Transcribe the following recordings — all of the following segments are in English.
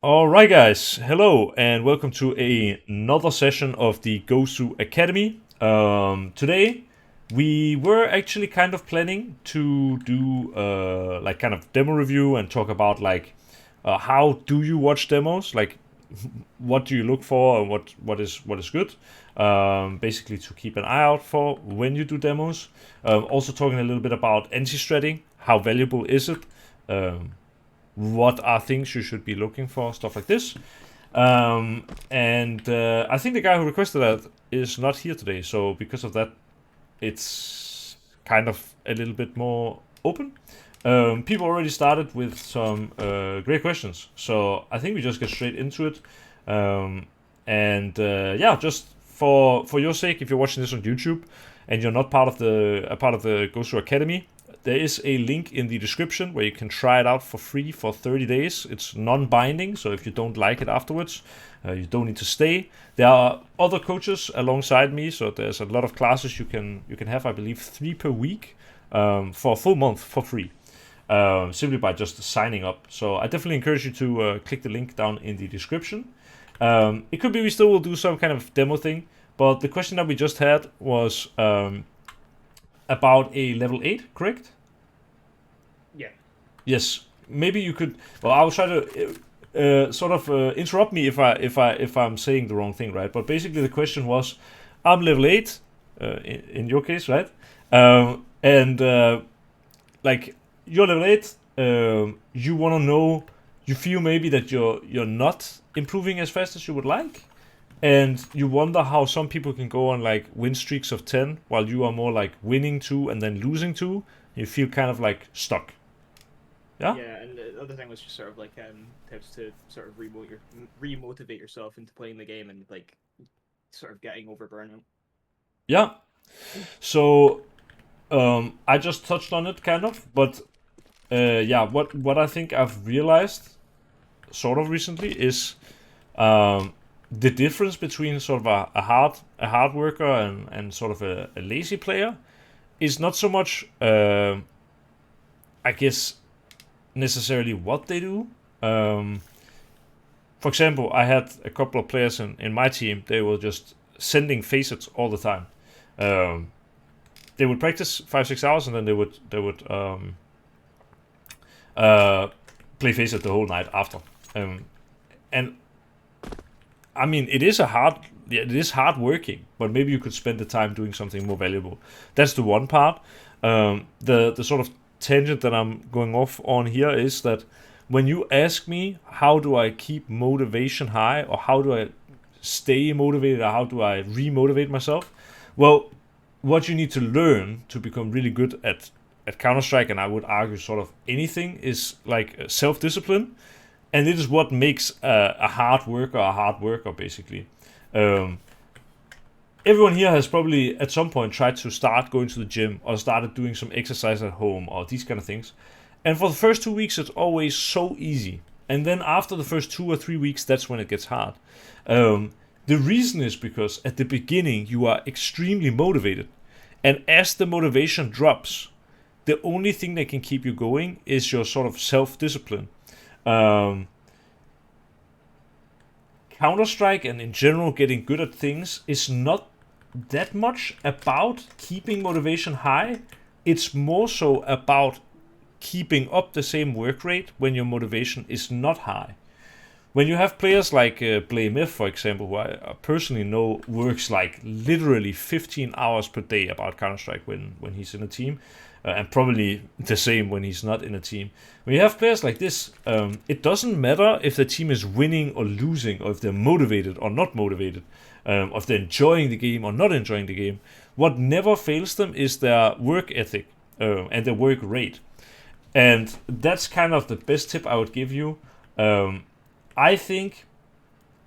Alright guys, hello and welcome to another session of the Gosu Academy. Today we were actually kind of planning to do like kind of demo review and talk about like how do you watch demos, like what do you look for and what is good. Basically to keep an eye out for when you do demos. Also talking a little bit about anti-stratting, how valuable is it? Um, what are things you should be looking for, stuff like this. And I think the guy who requested that is not here today, so because of that, it's kind of a little bit more open. People already started with some great questions, so I think we just get straight into it. Yeah, just for your sake, if you're watching this on YouTube and you're not part of the Gosu Academy, there is a link in the description where you can try it out for free for 30 days. It's non-binding, so if you don't like it afterwards, you don't need to stay. There are other coaches alongside me, so there's a lot of classes you can have. I believe 3 per week for a full month for free, simply by just signing up. So I definitely encourage you to click the link down in the description. It could be we still will do some kind of demo thing, but the question that we just had was about a level 8, correct? Yeah. Yes, maybe you could. Well, I'll try to sort of interrupt me if I'm saying the wrong thing, right? But basically, the question was, I'm level 8, in your case, right? And like you're level 8, you want to know, you feel maybe that you're not improving as fast as you would like, and you wonder how some people can go on like win streaks of 10 while you are more like winning 2 and then losing 2. You feel kind of like stuck. Yeah. Yeah, and the other thing was just sort of like tips to sort of remotivate yourself into playing the game and like sort of getting over burnout. Yeah. So I just touched on it kind of, but yeah, what I think I've realized sort of recently is the difference between sort of a hard worker and sort of a lazy player is not so much I guess necessarily what they do. For example, I had a couple of players in my team. They were just sending facets all the time. Um, they would practice 5-6 hours and then they would uh, play facet the whole night after. And I mean, it is hard working, but maybe you could spend the time doing something more valuable. That's the one part. The sort of tangent that I'm going off on here is that when you ask me how do I keep motivation high, or how do I stay motivated, or how do I remotivate myself, well, what you need to learn to become really good at Counter Strike, and I would argue sort of anything, is like self discipline, and it is what makes a hard worker basically. Um, Everyone here has probably at some point tried to start going to the gym or started doing some exercise at home or these kind of things. And for the first 2 weeks, it's always so easy. And then after the first 2 or 3 weeks, that's when it gets hard. The reason is because at the beginning, you are extremely motivated. And as the motivation drops, the only thing that can keep you going is your sort of self discipline. Um, Counter Strike and in general getting good at things is not that much about keeping motivation high. It's more so about keeping up the same work rate when your motivation is not high. When you have players like Blaymif, for example, who I personally know works like literally 15 hours per day about Counter Strike when he's in a team, and probably the same when he's not in a team. When you have players like this, it doesn't matter if the team is winning or losing, or if they're motivated or not motivated, or if they're enjoying the game or not enjoying the game. What never fails them is their work ethic and their work rate. And that's kind of the best tip I would give you. I think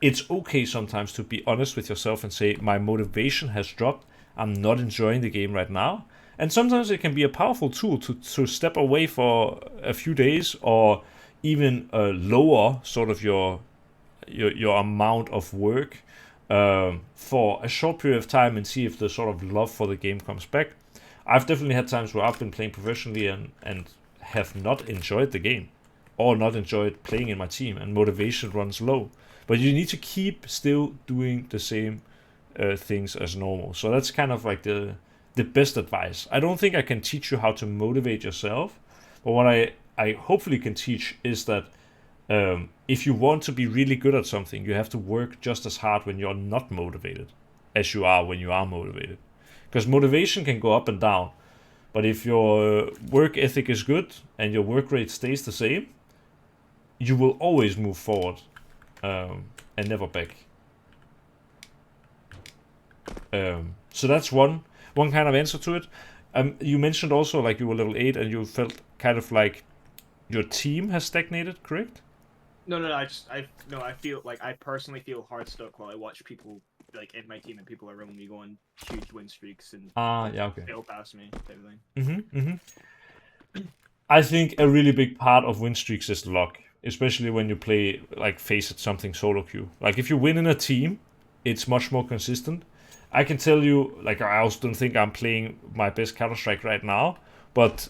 it's okay sometimes to be honest with yourself and say, my motivation has dropped. I'm not enjoying the game right now. And sometimes it can be a powerful tool to step away for a few days, or even lower sort of your amount of work for a short period of time and see if the sort of love for the game comes back. I've definitely had times where I've been playing professionally and have not enjoyed the game or not enjoyed playing in my team, and motivation runs low. But you need to keep still doing the same things as normal. So that's kind of like the best advice. I don't think I can teach you how to motivate yourself, but what I hopefully can teach is that if you want to be really good at something, you have to work just as hard when you're not motivated as you are when you are motivated. Because motivation can go up and down, but if your work ethic is good and your work rate stays the same, you will always move forward and never back. So that's one kind of answer to it. You mentioned also like you were level 8 and you felt kind of like your team has stagnated, correct? No. I feel like I personally feel hard stuck while I watch people like in my team and people around me go on huge win streaks and Yeah, okay. fail past me type of thing. I think a really big part of win streaks is luck, especially when you play like face at something solo queue. Like if you win in a team, it's much more consistent. I can tell you, like I also don't think I'm playing my best Counter-Strike right now, but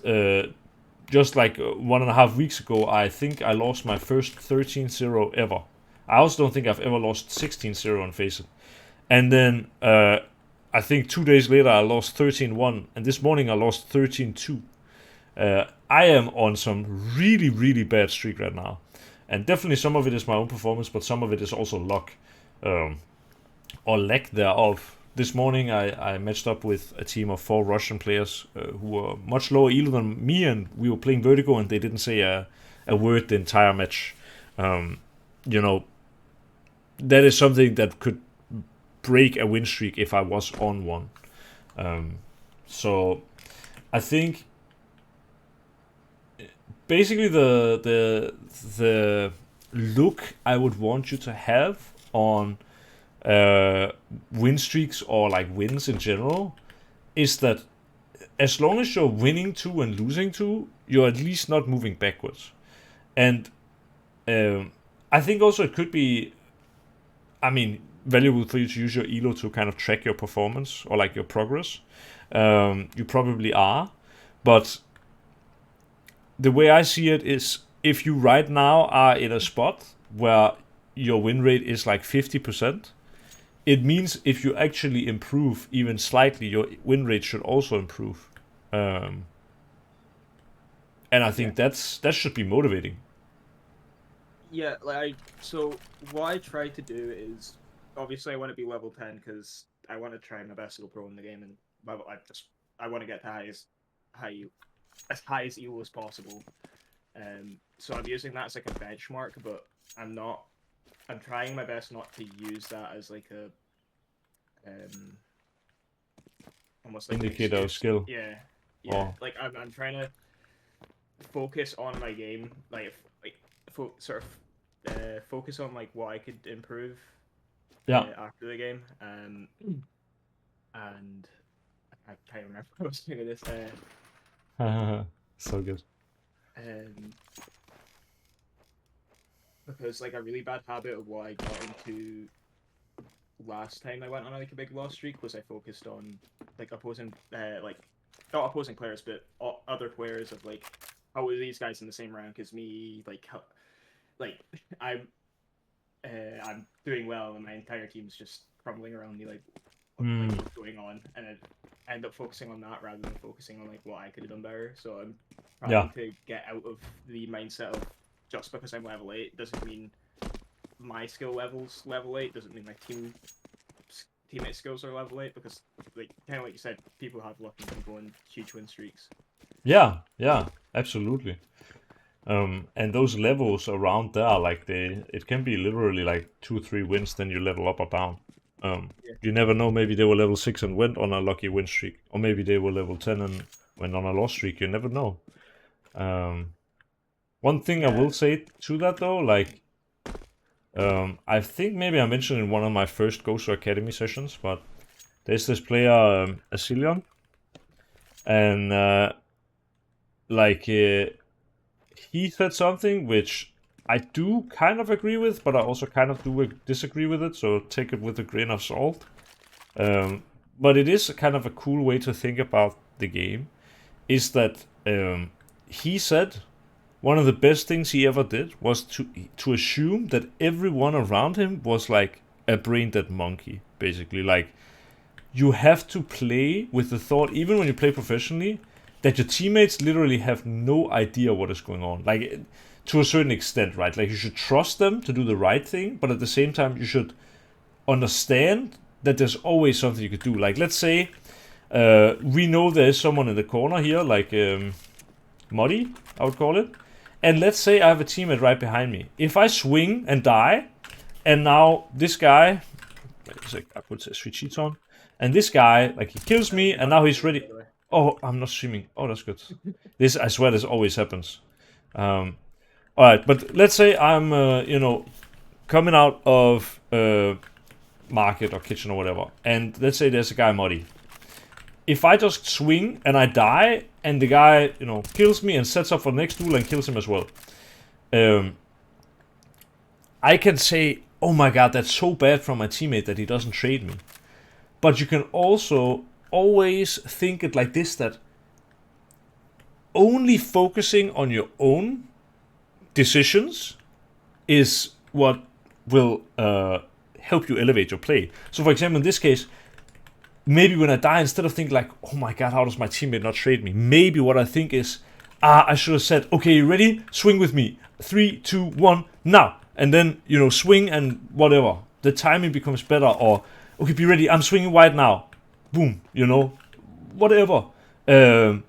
just like 1.5 weeks ago, I think I lost my first 13-0 ever. I also don't think I've ever lost 16-0 on Faceit. And then I think 2 days later I lost 13-1, and this morning I lost 13-2. I am on some really, really bad streak right now. And definitely some of it is my own performance, but some of it is also luck. Or lack thereof. This morning I matched up with a team of 4 Russian players who were much lower elo than me, and we were playing Vertigo, and they didn't say a word the entire match. That is something that could break a win streak if I was on one. So I think basically the look I would want you to have on win streaks or like wins in general is that as long as you're winning 2 and losing 2, you're at least not moving backwards. And I think also it could be, valuable for you to use your elo to kind of track your performance or like your progress. You probably are, but the way I see it is if you right now are in a spot where your win rate is like 50%, it means if you actually improve even slightly, your win rate should also improve. And I think that should be motivating. Yeah, so what I try to do is obviously I want to be level 10 because I want to try my best to go pro in the game, and I want to get to as high as elo as possible. So I'm using that as like a benchmark, but I'm trying my best not to use that as like a almost like indicator of skill. Yeah. Oh. Like I'm trying to focus on my game, focus on like what I could improve. After the game. And I can't remember what I was doing this. So good. Because like a really bad habit of what I got into last time I went on like a big loss streak was I focused on like opposing not opposing players but other players of like how are these guys in the same rank as me, like how I'm doing well and my entire team's just crumbling around me, like what's going on, and I end up focusing on that rather than focusing on like what I could have done better. So I'm trying to get out of the mindset of just because I'm level 8 doesn't mean my skill level's level 8, doesn't mean my teammate skills are level 8, because like kind of like you said, people have luck and can go on huge win streaks. Yeah, absolutely. And those levels around there, like it can be literally like 2-3 wins, then you level up or down. You never know, maybe they were level 6 and went on a lucky win streak, or maybe they were level 10 and went on a loss streak. You never know. One thing I will say to that though, like I think maybe I mentioned in one of my first Gosu Academy sessions, but there's this player Asilion, and he said something which I do kind of agree with, but I also kind of do disagree with it, so take it with a grain of salt. But it is kind of a cool way to think about the game, is that he said one of the best things he ever did was to assume that everyone around him was like a brain dead monkey, basically. Like, you have to play with the thought, even when you play professionally, that your teammates literally have no idea what is going on. Like, to a certain extent, right? Like, you should trust them to do the right thing, but at the same time, you should understand that there's always something you could do. Like, let's say we know there is someone in the corner here, like Muddy, I would call it. And let's say I have a teammate right behind me. If I swing and die, and now this guy, I put a switch sheets on, and this guy, like, he kills me, and now he's ready. Oh, I'm not streaming. Oh, that's good. This, I swear, this always happens. Alright, but let's say I'm, coming out of market or kitchen or whatever, and let's say there's a guy Muddy. If I just swing and I die, and the guy, kills me and sets up for the next duel and kills him as well, I can say, oh my god, that's so bad from my teammate that he doesn't trade me. But you can also always think it like this, that only focusing on your own decisions is what will help you elevate your play. So for example, in this case, maybe when I die, instead of thinking like, oh my god, how does my teammate not trade me? Maybe what I think is, I should have said, okay, you ready? Swing with me. 3, 2, 1, now. And then, swing and whatever. The timing becomes better. Or, okay, be ready. I'm swinging wide now. Boom. Whatever. There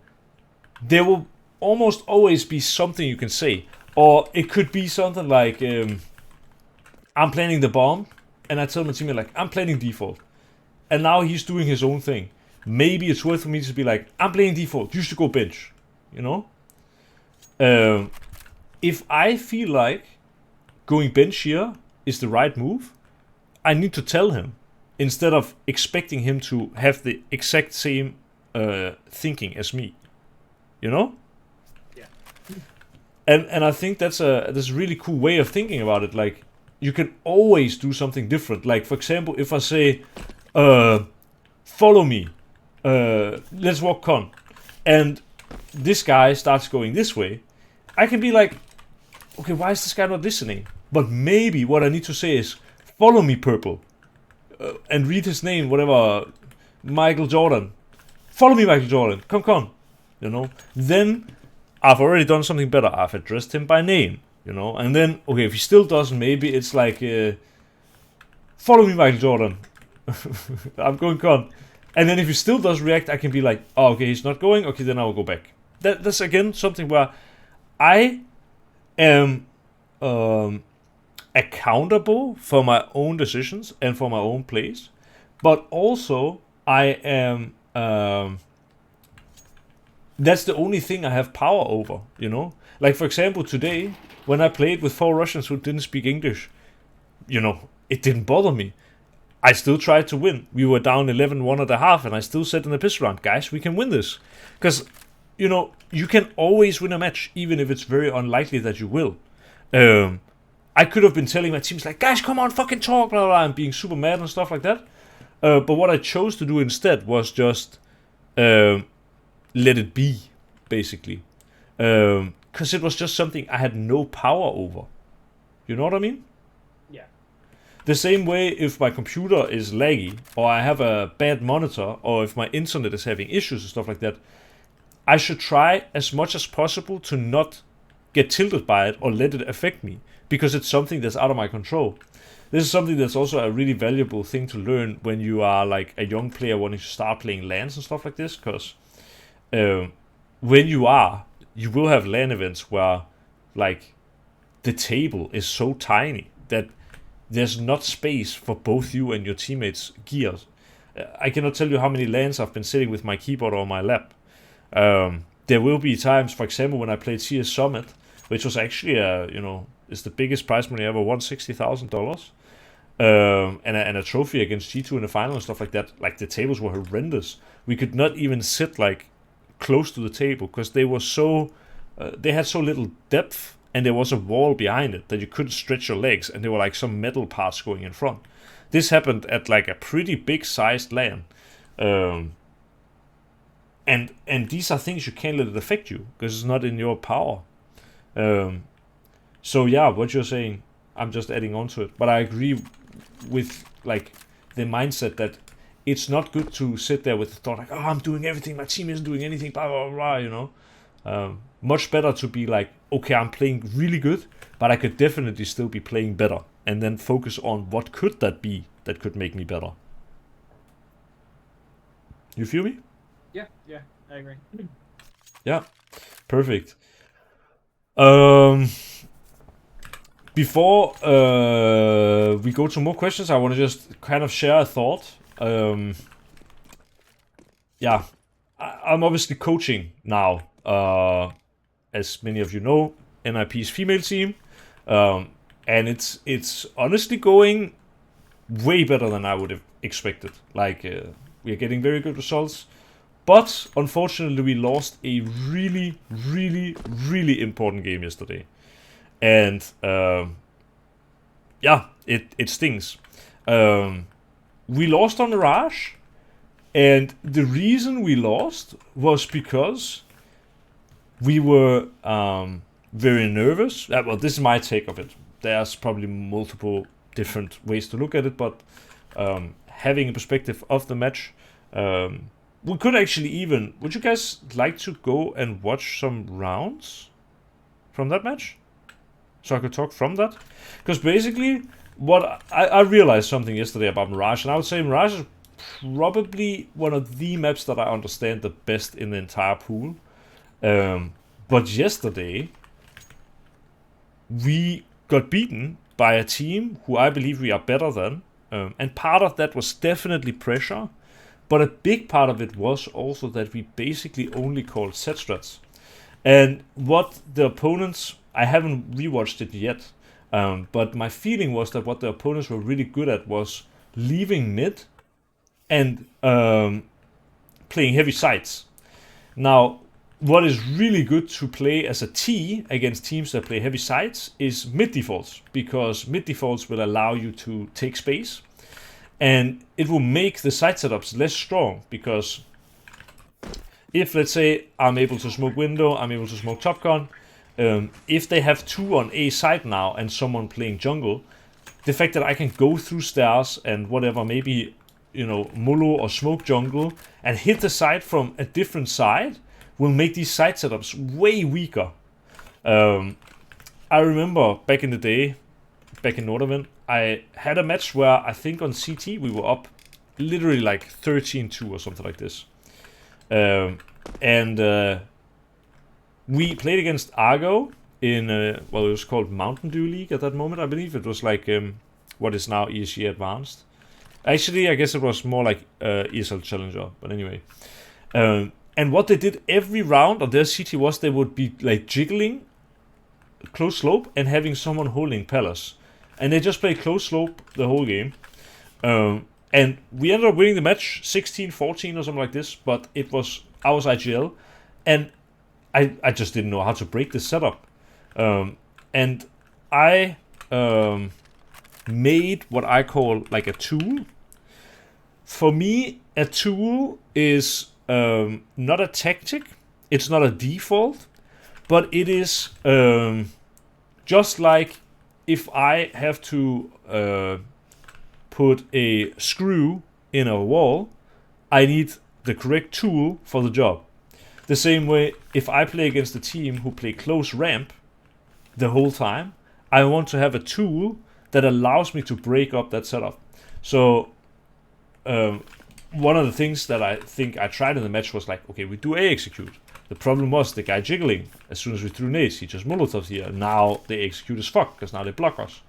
will almost always be something you can say. Or it could be something like, I'm planning the bomb. And I tell my teammate, like, I'm planning default. And now he's doing his own thing. Maybe it's worth for me to be like, I'm playing default. You should go bench. If I feel like going bench here is the right move, I need to tell him, instead of expecting him to have the exact same thinking as me. Yeah. And I think that's a really cool way of thinking about it. Like, you can always do something different. Like, for example, if I say, follow me, let's walk con, and this guy starts going this way, I can be like, okay, why is this guy not listening? But maybe what I need to say is, follow me, purple, and read his name, whatever, Michael Jordan. Follow me, Michael Jordan. Come. Then I've already done something better. I've addressed him by name. And then, okay, if he still doesn't, maybe it's like, follow me, Michael Jordan. I'm going con. And then if he still does react, I can be like, oh, okay, he's not going. Okay, then I will go back. That's again something where I am accountable for my own decisions and for my own plays, but also I am. That's the only thing I have power over. Like, for example, today when I played with 4 Russians who didn't speak English, it didn't bother me. I still tried to win. We were down 11-1.5, and I still said in the piss round, guys, we can win this. Because, you can always win a match, even if it's very unlikely that you will. I could have been telling my teams, like, guys, come on, fucking talk, blah, blah, blah, and being super mad and stuff like that. But what I chose to do instead was just let it be, basically. Because it was just something I had no power over. You know what I mean? The same way, if my computer is laggy, or I have a bad monitor, or if my internet is having issues and stuff like that, I should try as much as possible to not get tilted by it or let it affect me, because it's something that's out of my control. This is something that's also a really valuable thing to learn when you are like a young player wanting to start playing LANs and stuff like this, because when you will have LAN events where like the table is so tiny that there's not space for both you and your teammates' gears. I cannot tell you how many LANs I've been sitting with my keyboard on my lap. There will be times, for example, when I played CS Summit, which was actually, is the biggest prize money I ever won, $60,000. And a trophy against G2 in the final and stuff like that. Like, the tables were horrendous. We could not even sit, like, close to the table, because they were so... they had so little depth, and there was a wall behind it that you couldn't stretch your legs, and there were like some metal parts going in front. This happened at like a pretty big sized LAN. And these are things you can't let it affect you, because it's not in your power. So yeah, what you're saying, I'm just adding on to it. But I agree with like the mindset that it's not good to sit there with the thought like, oh, I'm doing everything, my team isn't doing anything, blah blah blah, you know. Much better to be like, okay, I'm playing really good, but I could definitely still be playing better, and then focus on what could that be that could make me better. You feel me? Yeah, I agree. Yeah, perfect. Before we go to more questions, I want to just kind of share a thought. Yeah, I'm obviously coaching now. As many of you know, NIP's female team, and it's honestly going way better than I would have expected. Like we are getting very good results, but unfortunately we lost a really, really, really important game yesterday, and yeah, it stings. We lost on Mirage, and the reason we lost was because we were very nervous. Well, this is my take of it. There's probably multiple different ways to look at it, but having a perspective of the match, we could actually even... Would you guys like to go and watch some rounds from that match? So I could talk from that? Because basically, what I realized something yesterday about Mirage, and I would say Mirage is probably one of the maps that I understand the best in the entire pool. But yesterday, we got beaten by a team who I believe we are better than. And part of that was definitely pressure. But a big part of it was also that we basically only called set strats. And what the opponents... I haven't rewatched it yet. But my feeling was that what the opponents were really good at was leaving mid and playing heavy sides. Now, what is really good to play as a T against teams that play heavy sides is mid defaults, because mid defaults will allow you to take space, and it will make the side setups less strong, because if, let's say, I'm able to smoke window, I'm able to smoke top con, if they have two on A side now and someone playing jungle, the fact that I can go through stairs and whatever, maybe, you know, Molo or smoke jungle and hit the side from a different side will make these side setups way weaker. I remember back in the day, back in Northern, I had a match where I think on CT we were up literally like 13-2 or something like this. We played against Argo in, well, it was called Mountain Dew League at that moment. I believe it was like what is now ESG Advanced. Actually, I guess it was more like ESL Challenger, but anyway. And what they did every round on their CT was they would be like jiggling close slope and having someone holding palace. And they just played close slope the whole game. And we ended up winning the match 16-14 or something like this, but I was IGL, and I just didn't know how to break this setup. And I made what I call like a tool. For me, a tool is not a tactic, it's not a default, but it is just like if I have to put a screw in a wall, I need the correct tool for the job. The same way, if I play against a team who play close ramp the whole time, I want to have a tool that allows me to break up that setup. So one of the things that I think I tried in the match was like, okay, we do A execute. The problem was the guy jiggling. As soon as we threw nades, he just molotovs here. Now they execute as fuck, because now they block us.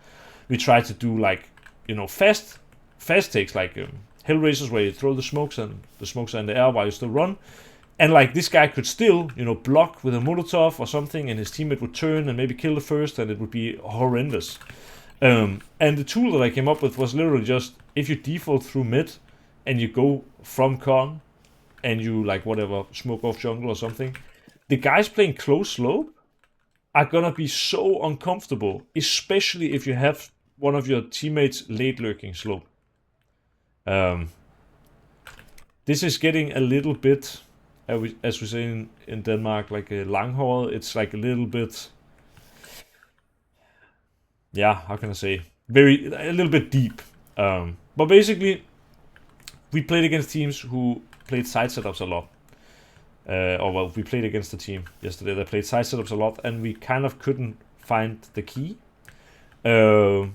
We tried to do like, you know, fast takes, like Hellraisers, where you throw the smokes and the smokes are in the air while you still run. And like this guy could still, you know, block with a molotov or something, and his teammate would turn and maybe kill the first, and it would be horrendous. And the tool that I came up with was literally just, if you default through mid and you go from con and you like whatever smoke off jungle or something, the guys playing close slope are gonna be so uncomfortable, especially if you have one of your teammates late lurking slope. This is getting a little bit, as we say in Denmark, like a langhåret. It's like a little bit yeah, how can I say, a little bit deep. But basically, we played against teams who played side setups a lot. We played against a team yesterday that played side setups a lot, and we kind of couldn't find the key. So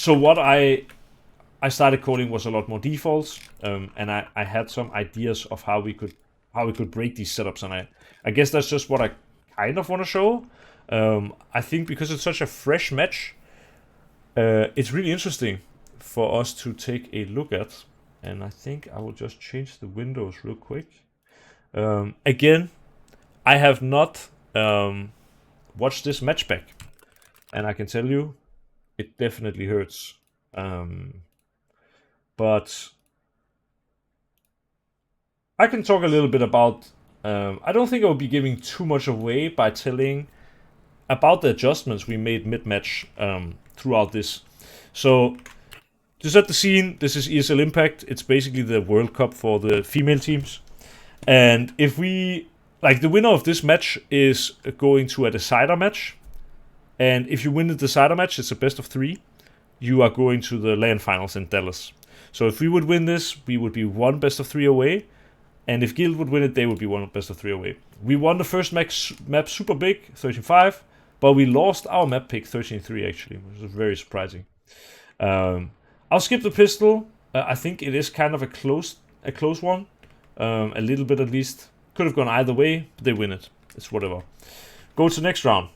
what I started calling was a lot more defaults, and I had some ideas of how we could break these setups, and I guess that's just what I kind of want to show. I think because it's such a fresh match, it's really interesting for us to take a look at, and I think I will just change the windows real quick. Again, I have not watched this match back, and I can tell you, it definitely hurts. But I can talk a little bit about. I don't think I will be giving too much away by telling about the adjustments we made mid-match throughout this. So, to set the scene, this is ESL Impact. It's basically the World Cup for the female teams. And if we, like, the winner of this match is going to a decider match. And if you win the decider match, it's a best of 3. You are going to the LAN finals in Dallas. So if we would win this, we would be 1 best of 3 away. And if Guild would win it, they would be 1 best of 3 away. We won the first map super big, 13-5. But we lost our map pick 13-3 actually, which was very surprising. I'll skip the pistol. I think it is kind of a close one. A little bit at least. Could have gone either way, but they win it. It's whatever. Go to the next round.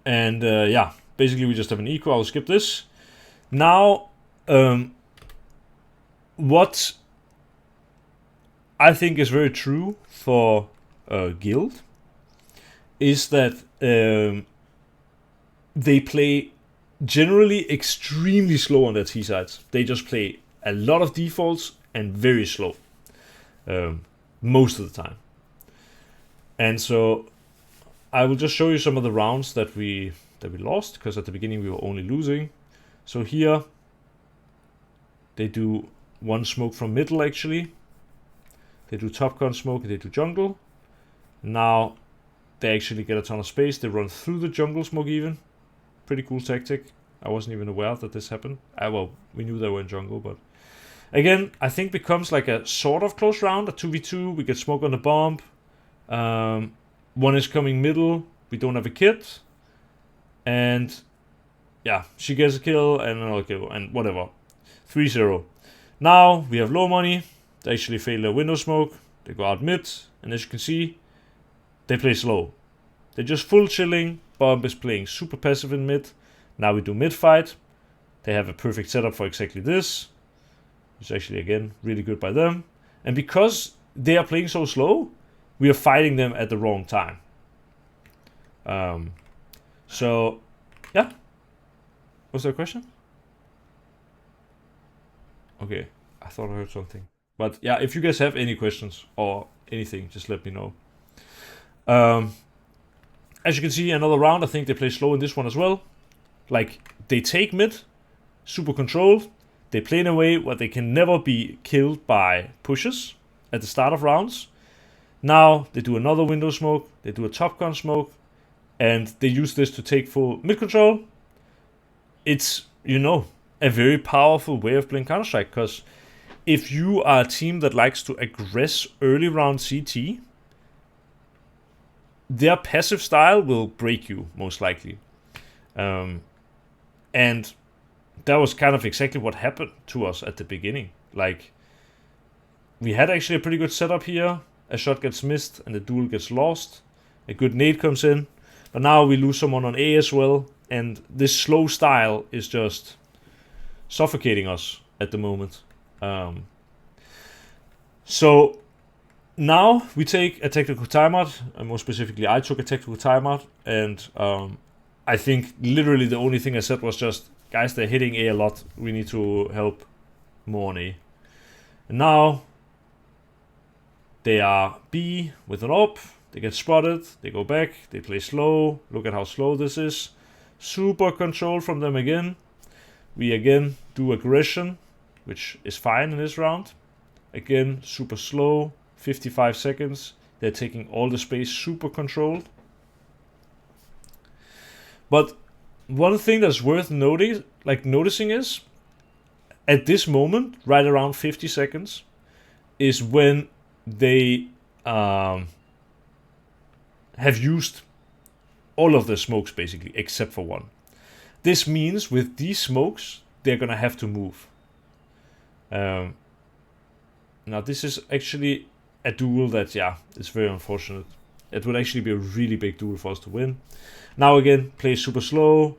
Yeah, basically we just have an eco. I'll skip this. Now, what I think is very true for Guild is that they play generally extremely slow on their T sides. They just play a lot of defaults and very slow most of the time. And so I will just show you some of the rounds that we lost, because at the beginning we were only losing. So here they do 1 smoke from middle actually. They do top con smoke, they do jungle. Now they actually get a ton of space. They run through the jungle smoke even. Pretty cool tactic. I wasn't even aware that this happened. Well, we knew they were in jungle, but again, I think becomes like a sort of close round, a 2v2. We get smoke on the bomb. One is coming middle. We don't have a kit. And yeah, she gets a kill and another kill and whatever. 3-0. Now we have low money. They actually fail their window smoke. They go out mid. And as you can see, they play slow. They're just full chilling. Bomb is playing super passive in mid. Now we do mid fight. They have a perfect setup for exactly this. It's actually, again, really good by them. And because they are playing so slow, we are fighting them at the wrong time. So, yeah. Was there a question? Okay, I thought I heard something. But yeah, if you guys have any questions or anything, just let me know. As you can see, another round. I think they play slow in this one as well. Like, they take mid, super controlled. They play in a way where they can never be killed by pushes at the start of rounds. Now they do another window smoke, they do a top gun smoke, and they use this to take full mid control. It's, a very powerful way of playing Counter-Strike, because if you are a team that likes to aggress early round CT, their passive style will break you, most likely. And that was kind of exactly what happened to us at the beginning. Like, we had actually a pretty good setup here. A shot gets missed and the duel gets lost. A good nade comes in. But now we lose someone on A as well. And this slow style is just suffocating us at the moment. So now we take a tactical timeout. And more specifically, I took a tactical timeout. And I think literally the only thing I said was just, guys, they're hitting A a lot. We need to help more on A. And now they are B with an AWP. They get spotted. They go back. They play slow. Look at how slow this is. Super control from them again. We again do aggression, which is fine in this round. Again, super slow. 55 seconds. They're taking all the space, super controlled. But one thing that's worth noticing is, at this moment, right around 50 seconds, is when they have used all of the smokes, basically, except for one. This means with these smokes, they're gonna have to move. Now, this is actually a duel that, is very unfortunate. It would actually be a really big duel for us to win. Now again, play super slow.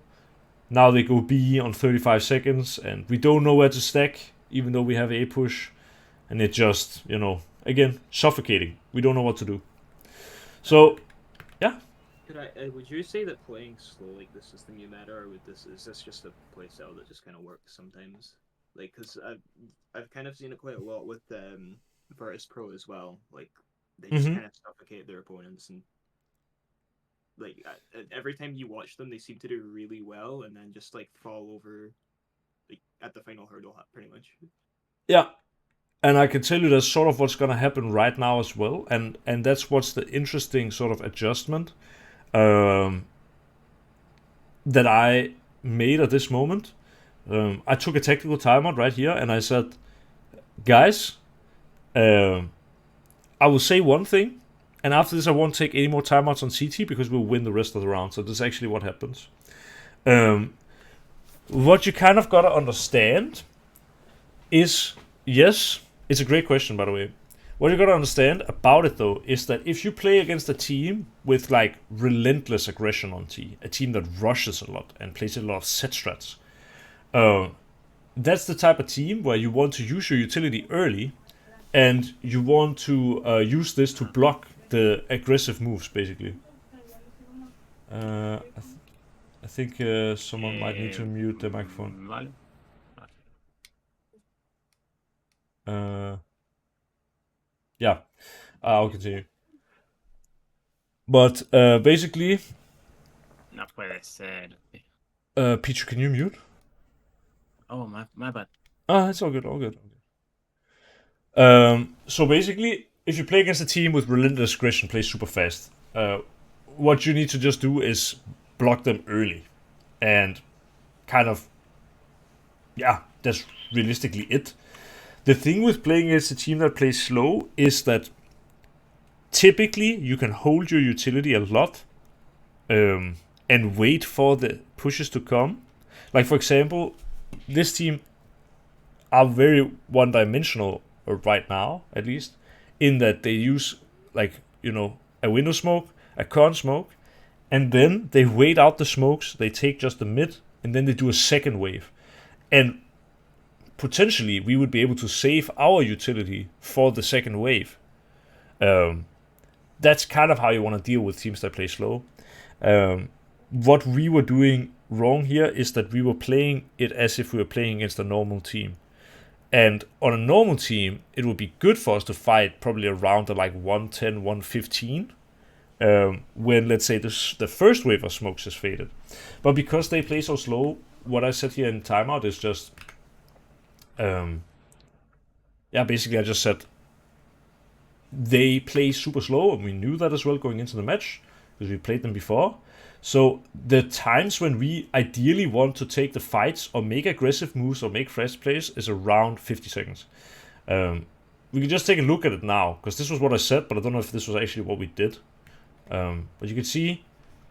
Now they go B on 35 seconds, and we don't know where to stack, even though we have A push. And it just, again, suffocating. We don't know what to do. So, yeah. Would you say that playing slow like this is the new meta, or is this just a playstyle that just kind of works sometimes? Like, because I've kind of seen it quite a lot with Virtus Pro as well. Like, they just kind of suffocate their opponents, and like every time you watch them, they seem to do really well, and then just like fall over, like at the final hurdle, pretty much. Yeah, and I can tell you that's sort of what's gonna happen right now as well, and that's what's the interesting sort of adjustment that I made at this moment. I took a tactical timeout right here, and I said, guys, I will say one thing, and after this I won't take any more timeouts on CT because we'll win the rest of the round. So this is actually what happens. What you kind of gotta understand is, yes, it's a great question, by the way. What you gotta understand about it, though, is that if you play against a team with like relentless aggression on T, a team that rushes a lot and plays a lot of set strats, that's the type of team where you want to use your utility early, and you want to use this to block the aggressive moves, basically. I think someone might need to mute the microphone. Yeah, I'll continue. But basically, No puede ser. Pichu, can you mute? Oh, my bad. It's all good, all good. So basically, if you play against a team with relentless aggression, play super fast, what you need to just do is block them early, and kind of, that's realistically it. The thing with playing against a team that plays slow is that typically you can hold your utility a lot and wait for the pushes to come. Like, for example, this team are very one-dimensional right now, at least, in that they use, like, a window smoke, a con smoke, and then they wait out the smokes, they take just the mid, and then they do a second wave. And potentially we would be able to save our utility for the second wave. That's kind of how you want to deal with teams that play slow. What we were doing wrong here is that we were playing it as if we were playing against a normal team. And on a normal team, it would be good for us to fight probably around the like 110, 115, when, let's say, the first wave of smokes is faded. But because they play so slow, what I said here in timeout is just, basically I just said they play super slow, and we knew that as well going into the match because we played them before. So the times when we ideally want to take the fights or make aggressive moves or make fresh plays is around 50 seconds. We can just take a look at it now, because this was what I said, but I don't know if this was actually what we did. But you can see,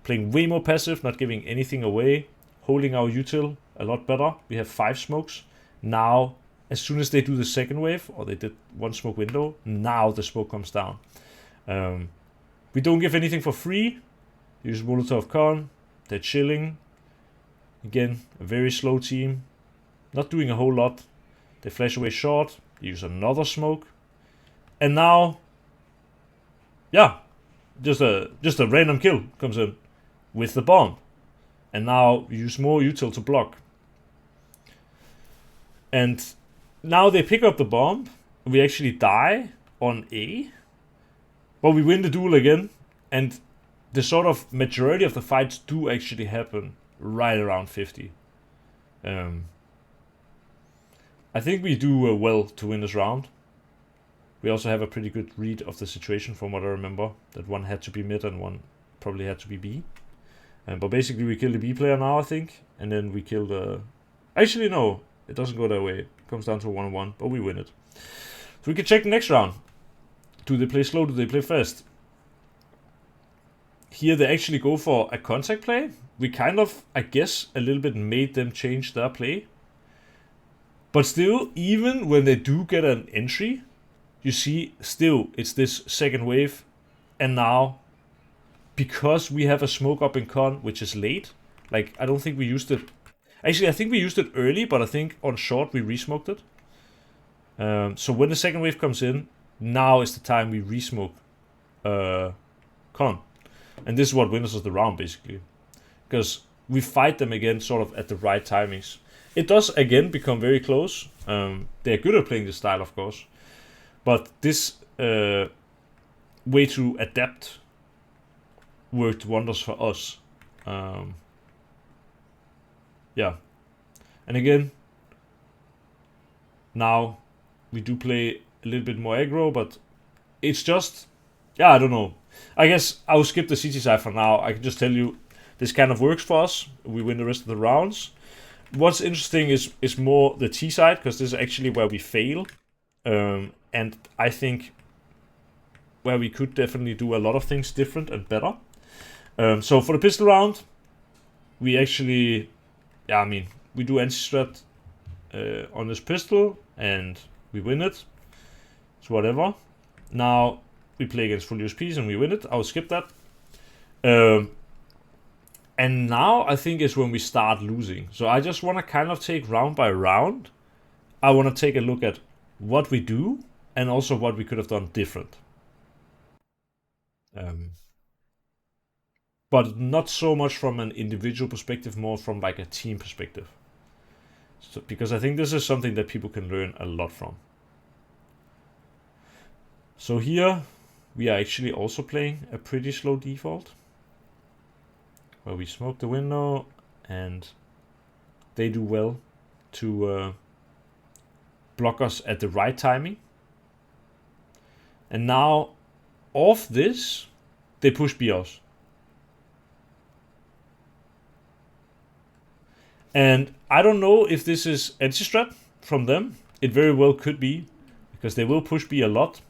playing way more passive, not giving anything away, holding our util a lot better. We have 5 smokes. Now, as soon as they do the second wave, or they did 1 smoke window, now the smoke comes down. We don't give anything for free. Use Molotov Con. They're chilling. Again, a very slow team. Not doing a whole lot. They flash away short. Use another smoke. And now, just a random kill comes in with the bomb. And now use more util to block. And now they pick up the bomb. We actually die on A. But we win the duel again. And the sort of majority of the fights do actually happen right around 50. I think we do well to win this round. We also have a pretty good read of the situation from what I remember. That one had to be mid and one probably had to be B. But basically we kill the B player now, I think. And then we kill the... Actually, no. It doesn't go that way. It comes down to 1-1, but we win it. So we can check the next round. Do they play slow? Do they play fast? Here they actually go for a contact play. We kind of, I guess, a little bit made them change their play. But still, even when they do get an entry, you see, still, it's this second wave. And now, because we have a smoke up in con, which is late, like, I don't think we used it. Actually, I think we used it early, but I think on short we re-smoked it. So when the second wave comes in, now is the time we re-smoke con. And this is what wins us the round, basically. Because we fight them again sort of at the right timings. It does, again, become very close. They're good at playing this style, of course. But this way to adapt worked wonders for us. Yeah. And again, now we do play a little bit more aggro, but it's just... Yeah, I don't know. I guess I'll skip the CT side for now. I can just tell you this kind of works for us. We win the rest of the rounds. What's interesting is more the T side, because this is actually where we fail. And I think where we could definitely do a lot of things different and better. So for the pistol round, we actually, yeah, I mean, we do anti-strat on this pistol and we win it. So whatever. Now we play against full USPs and we win it. I'll skip that. And now I think is when we start losing. So I just want to kind of take round by round. I want to take a look at what we do and also what we could have done different. But not so much from an individual perspective, more from like a team perspective. So, because I think this is something that people can learn a lot from. So here we are actually also playing a pretty slow default, where we smoke the window and they do well to block us at the right timing. And now off this, they push B us. And I don't know if this is anti-strat from them. It very well could be, because they will push B a lot.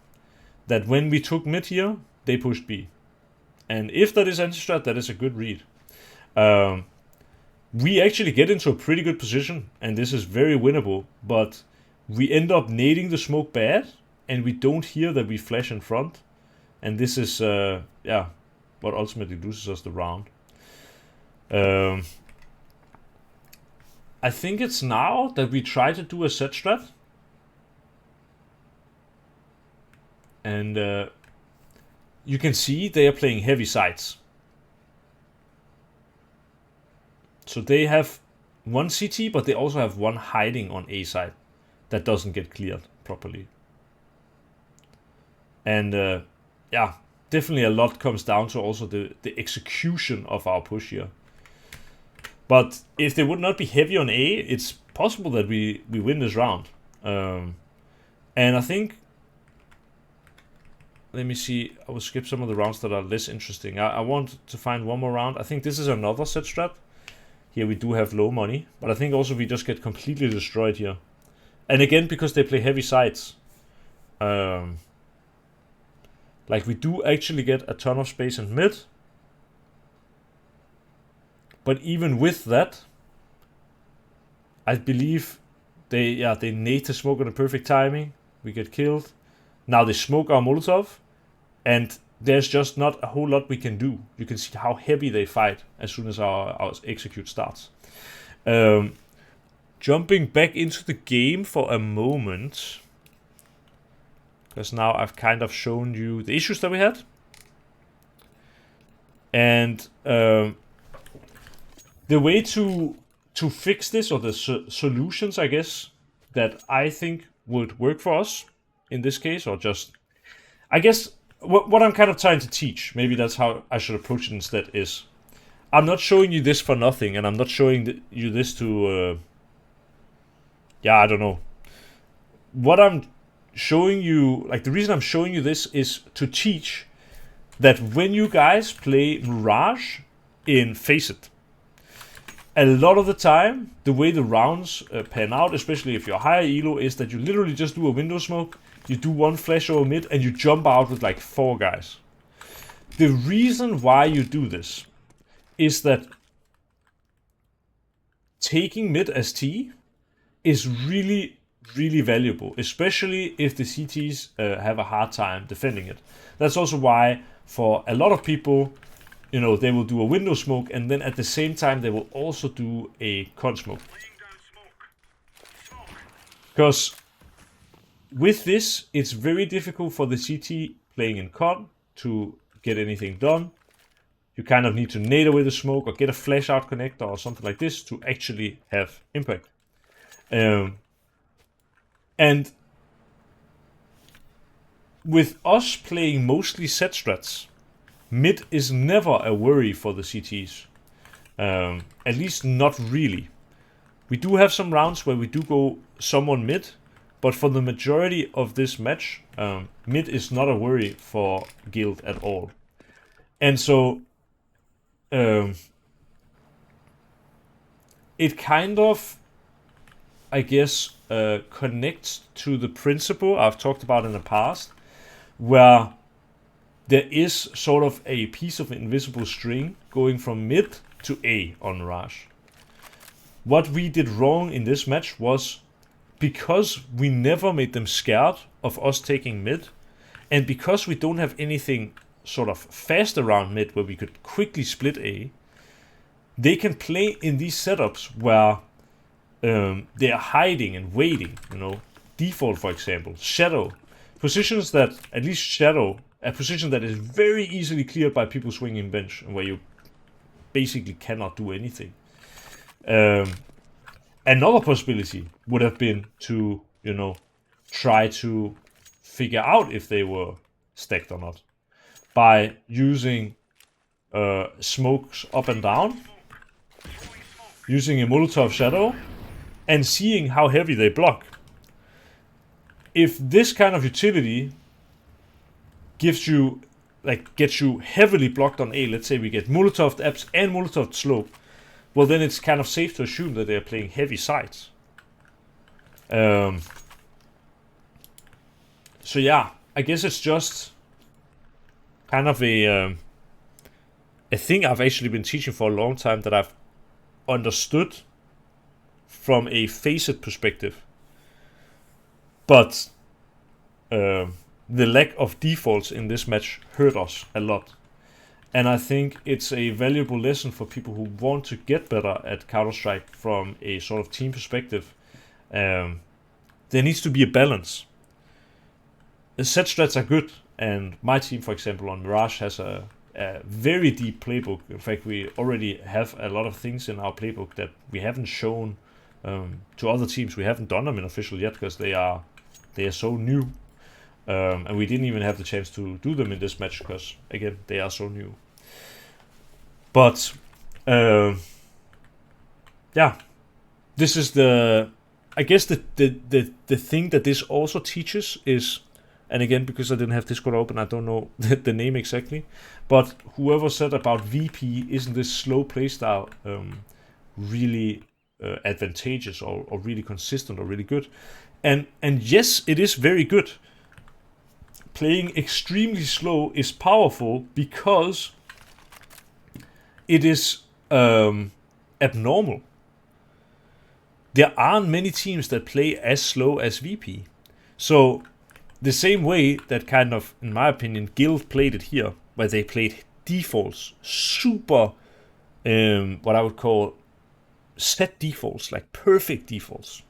That when we took mid here, they pushed B. And if that is anti-strat, that is a good read. We actually get into a pretty good position, and this is very winnable, but we end up nading the smoke bad, and we don't hear that we flash in front. And this is, yeah, what ultimately loses us the round. I think it's now that we try to do a set strat. And you can see they are playing heavy sides. So they have one CT, but they also have one hiding on A side that doesn't get cleared properly. And yeah, definitely a lot comes down to also the execution of our push here. But if they would not be heavy on A, it's possible that we win this round. And I think, let me see, I will skip some of the rounds that are less interesting. I want to find one more round. I think this is another set strat. Here we do have low money, but I think also we just get completely destroyed here. And again, because they play heavy sides. Like we do actually get a ton of space in mid. But even with that, I believe they nade the smoke on the perfect timing. We get killed. Now they smoke our Molotov, and there's just not a whole lot we can do. You can see how heavy they fight as soon as our execute starts. Jumping back into the game for a moment, because now I've kind of shown you the issues that we had. And the way to fix this, or the solutions, I guess, that I think would work for us in this case, or just, I guess, what I'm kind of trying to teach, maybe that's how I should approach it instead, is I'm not showing you this for nothing, and I'm not showing you this to, yeah, I don't know. What I'm showing you, like the reason I'm showing you this is to teach that when you guys play Mirage, in Faceit. A lot of the time, the way the rounds pan out, especially if you're higher elo, is that you literally just do a window smoke, you do one flash over mid, and you jump out with like 4 guys. The reason why you do this is that taking mid as T is really, really valuable, especially if the CTs have a hard time defending it. That's also why for a lot of people, they will do a window smoke, and then at the same time they will also do a con smoke. Because with this, it's very difficult for the CT playing in con to get anything done. You kind of need to nade away the smoke or get a flash out connector or something like this to actually have impact. And with us playing mostly set strats, mid is never a worry for the CTs. At least not really. We do have some rounds where we do go someone mid, but for the majority of this match, mid is not a worry for Guild at all. And so it kind of, I guess, connects to the principle I've talked about in the past, where there is sort of a piece of invisible string going from mid to A on Mirage. What we did wrong in this match was because we never made them scared of us taking mid, and because we don't have anything sort of fast around mid where we could quickly split A, they can play in these setups where they are hiding and waiting, Default, for example, Shadow. Positions that, at least Shadow, a position that is very easily cleared by people swinging bench, and where you basically cannot do anything. Another possibility would have been to, try to figure out if they were stacked or not by using smokes up and down, using a Molotov Shadow, and seeing how heavy they block. If this kind of utility gets you heavily blocked on A, let's say we get Molotov Apps and Molotov Slope, well then it's kind of safe to assume that they're playing heavy sides. So yeah, I guess it's just kind of a thing I've actually been teaching for a long time that I've understood from a Faceit perspective. But the lack of defaults in this match hurt us a lot. And I think it's a valuable lesson for people who want to get better at Counter-Strike from a sort of team perspective. There needs to be a balance. The set strats are good, and my team, for example, on Mirage has a very deep playbook. In fact, we already have a lot of things in our playbook that we haven't shown to other teams. We haven't done them in official yet because they are so new. And we didn't even have the chance to do them in this match because, again, they are so new. But, yeah, this is I guess the thing that this also teaches is, and again, because I didn't have Discord open, I don't know the name exactly, but whoever said about VP, isn't this slow playstyle really advantageous or really consistent or really good? And yes, it is very good. Playing extremely slow is powerful because it is abnormal. There aren't many teams that play as slow as VP. So the same way that kind of, in my opinion, Guild played it here, where they played defaults, super, what I would call set defaults, like perfect defaults.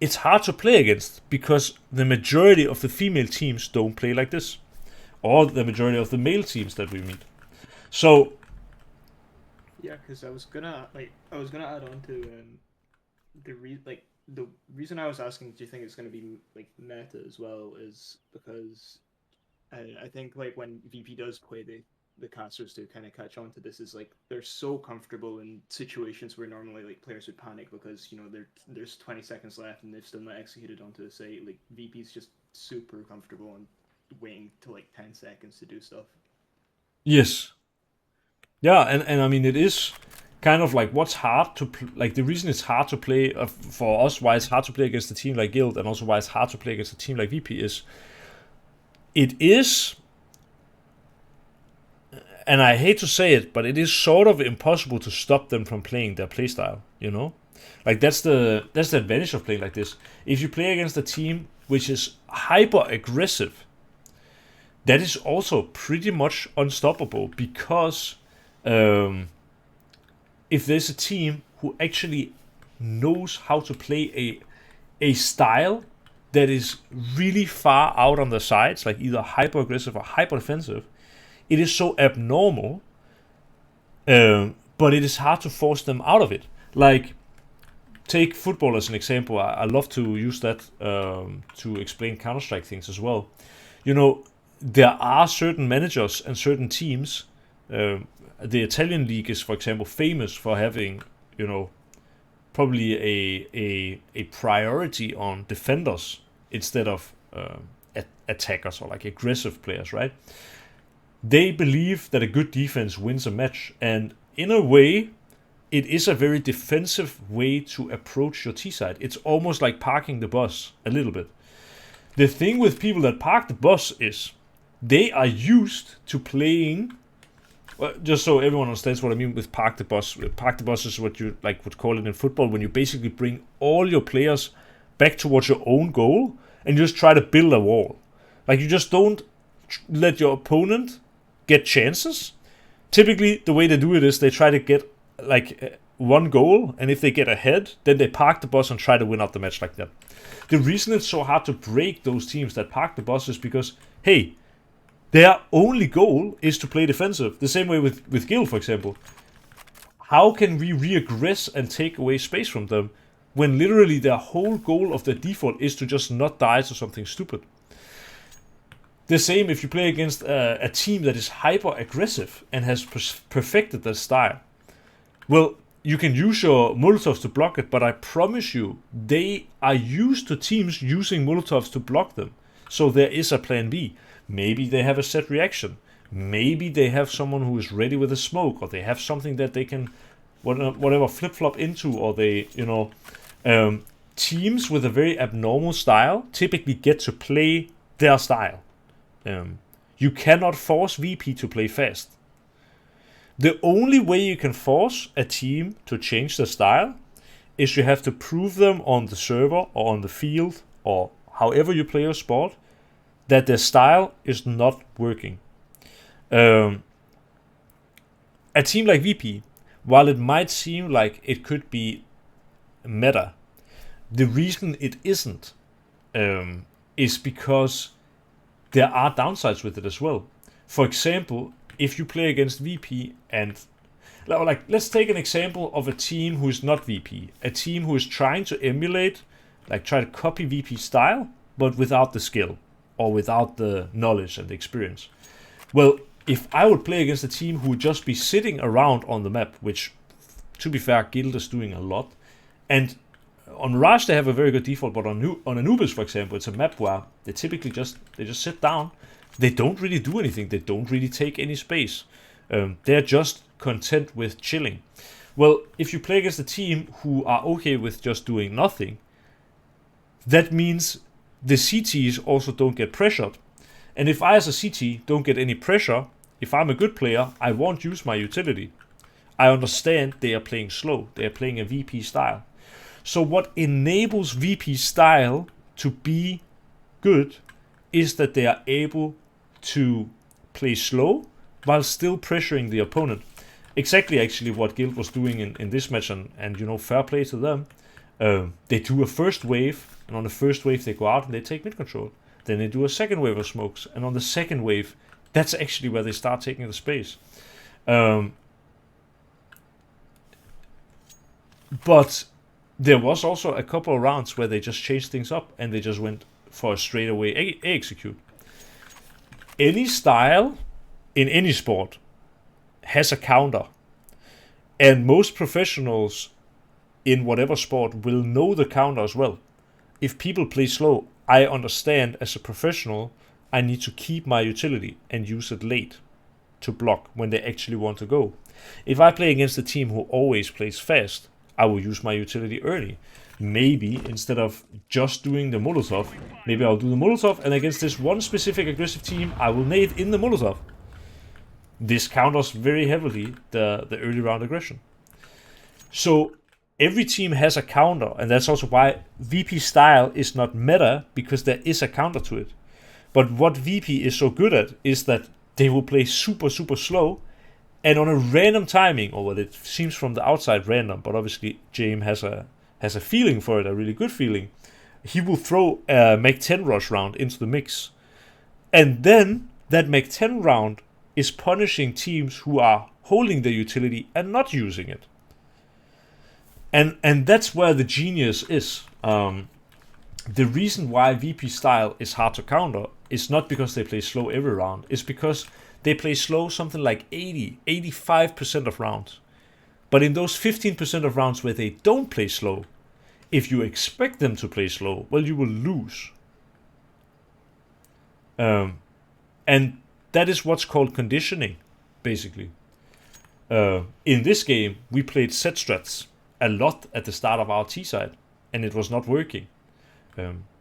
It's hard to play against because the majority of the female teams don't play like this, or the majority of the male teams that we meet. So yeah, because I was gonna add on to the reason I was asking, do you think it's gonna be like meta as well, is because I think like when VP does play the casters to kind of catch on to this, is like they're so comfortable in situations where normally like players would panic because there's 20 seconds left and they've still not executed onto the site. Like VP's just super comfortable and waiting to like 10 seconds to do stuff. yes, Yeah, and I mean, it is kind of like what's hard to like the reason it's hard to play for us, why it's hard to play against a team like Guild, and also why it's hard to play against a team like VP is it is, and I hate to say it, but it is sort of impossible to stop them from playing their playstyle, you know? Like that's the advantage of playing like this. If you play against a team which is hyper aggressive, that is also pretty much unstoppable, because if there's a team who actually knows how to play a style that is really far out on the sides, like either hyper aggressive or hyper defensive, it is so abnormal, but it is hard to force them out of it. Like, take football as an example. I love to use that to explain Counter-Strike things as well. You know, there are certain managers and certain teams. The Italian league is, for example, famous for having, you know, probably a priority on defenders instead of attackers or like aggressive players, right? They believe that a good defense wins a match, and in a way, it is a very defensive way to approach your T-side. It's almost like parking the bus a little bit. The thing with people that park the bus is they are used to playing. Well, just so everyone understands what I mean with park the bus. Park the bus is what you like would call it in football, when you basically bring all your players back towards your own goal and you just try to build a wall. Like, you just don't let your opponent get chances. Typically, the way they do it is they try to get like one goal, and if they get ahead, then they park the bus and try to win out the match like that. The reason it's so hard to break those teams that park the bus is because, hey, their only goal is to play defensive. The same way with Guild, for example. How can we re-aggress and take away space from them when literally their whole goal of their default is to just not die to something stupid? The same if you play against a team that is hyper-aggressive and has perfected their style. Well, you can use your Molotovs to block it, but I promise you, they are used to teams using Molotovs to block them. So there is a plan B. Maybe they have a set reaction. Maybe they have someone who is ready with a smoke, or they have something that they can whatever flip-flop into, or they, you know, teams with a very abnormal style typically get to play their style. You cannot force VP to play fast. The only way you can force a team to change their style is you have to prove them on the server or on the field or however you play your sport that their style is not working. A team like VP, while it might seem like it could be meta, the reason it isn't is because there are downsides with it as well. For example, if you play against VP and, like, let's take an example of a team who is not VP, a team who is trying to emulate, like try to copy VP style, but without the skill or without the knowledge and the experience. Well, if I would play against a team who would just be sitting around on the map, which, to be fair, Guild is doing a lot, and on Mirage they have a very good default, but on Anubis, for example, it's a map where they typically just sit down. They don't really do anything. They don't really take any space. They're just content with chilling. Well, if you play against a team who are okay with just doing nothing, that means the CTs also don't get pressured. And if I as a CT don't get any pressure, if I'm a good player, I won't use my utility. I understand they are playing slow. They are playing a VP style. So what enables VP style to be good is that they are able to play slow while still pressuring the opponent. Exactly, actually, what Guild was doing in this match, and you know, fair play to them. They do a first wave, and on the first wave they go out and they take mid control. Then they do a second wave of smokes, and on the second wave, that's actually where they start taking the space. But there was also a couple of rounds where they just changed things up and they just went for a straightaway A execute. Any style in any sport has a counter, and most professionals in whatever sport will know the counter as well. If people play slow, I understand as a professional I need to keep my utility and use it late to block when they actually want to go. If I play against a team who always plays fast, I will use my utility early. Maybe instead of just doing the Molotov, maybe I'll do the Molotov, and against this one specific aggressive team, I will nade in the Molotov. This counters very heavily the early round aggression. So every team has a counter, and that's also why VP style is not meta, because there is a counter to it. But what VP is so good at is that they will play super, super slow, and on a random timing, or what it seems from the outside random, but obviously James has a feeling for it, a really good feeling. He will throw a Mag 10 rush round into the mix. And then that Mag 10 round is punishing teams who are holding their utility and not using it. And that's where the genius is. The reason why VP style is hard to counter is not because they play slow every round. It's because they play slow something like 85% of rounds. But in those 15% of rounds where they don't play slow, if you expect them to play slow, well, you will lose. And that is what's called conditioning, basically. In this game, we played set strats a lot at the start of our T side, and it was not working.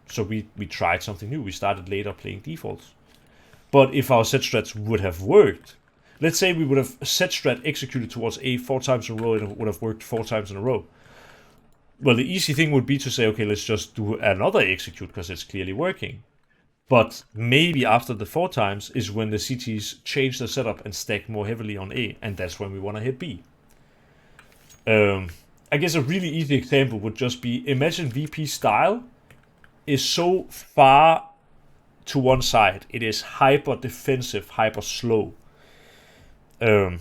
So we tried something new. We started later playing defaults. But if our set strats would have worked, let's say we would have set strat executed towards A 4 times in a row, and it would have worked 4 times in a row. Well, the easy thing would be to say, okay, let's just do another execute because it's clearly working. But maybe after the 4 times is when the CTs change their setup and stack more heavily on A, and that's when we want to hit B. I guess a really easy example would just be, imagine VP style is so far to one side. It is hyper defensive, hyper slow. Think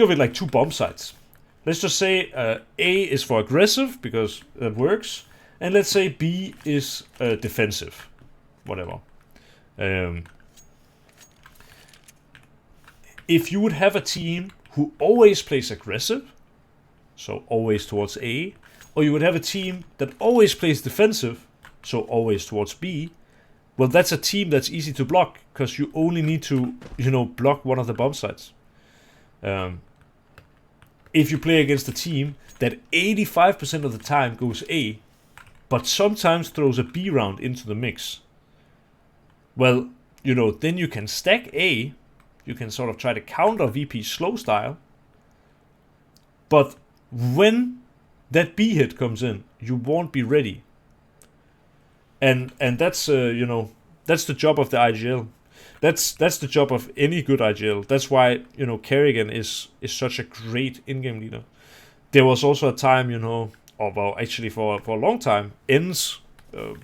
of it like 2 bomb sites. Let's just say A is for aggressive, because that works. And let's say B is defensive. Whatever. If you would have a team who always plays aggressive, so always towards A, or you would have a team that always plays defensive, so always towards B, well, that's a team that's easy to block, because you only need to, block one of the bomb sites. If you play against a team that 85% of the time goes A, but sometimes throws a B round into the mix, well, then you can stack A, you can sort of try to counter VP's slow style, but when that B hit comes in, you won't be ready. And that's that's the job of the IGL. That's the job of any good IGL. That's why Kerrigan is such a great in-game leader. There was also a time actually for a long time, Ends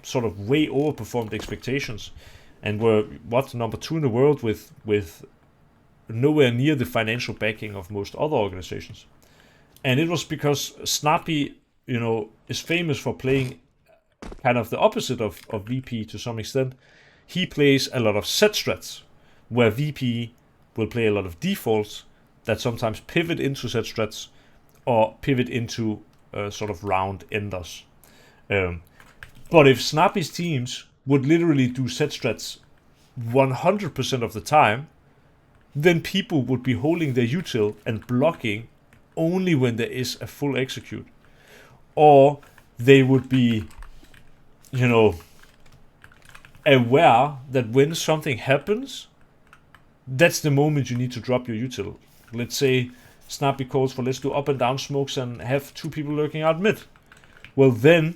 sort of way overperformed expectations, and were number 2 in the world with nowhere near the financial backing of most other organizations. And it was because Snappy, is famous for playing kind of the opposite of VP to some extent. He plays a lot of set strats, where VP will play a lot of defaults that sometimes pivot into set strats or pivot into sort of round enders. But if Snappy's teams would literally do set strats 100% of the time, then people would be holding their util and blocking only when there is a full execute. Or they would be, aware that when something happens, that's the moment you need to drop your util. Let's say Snappy calls for let's do up and down smokes and have 2 people lurking out mid. Well, then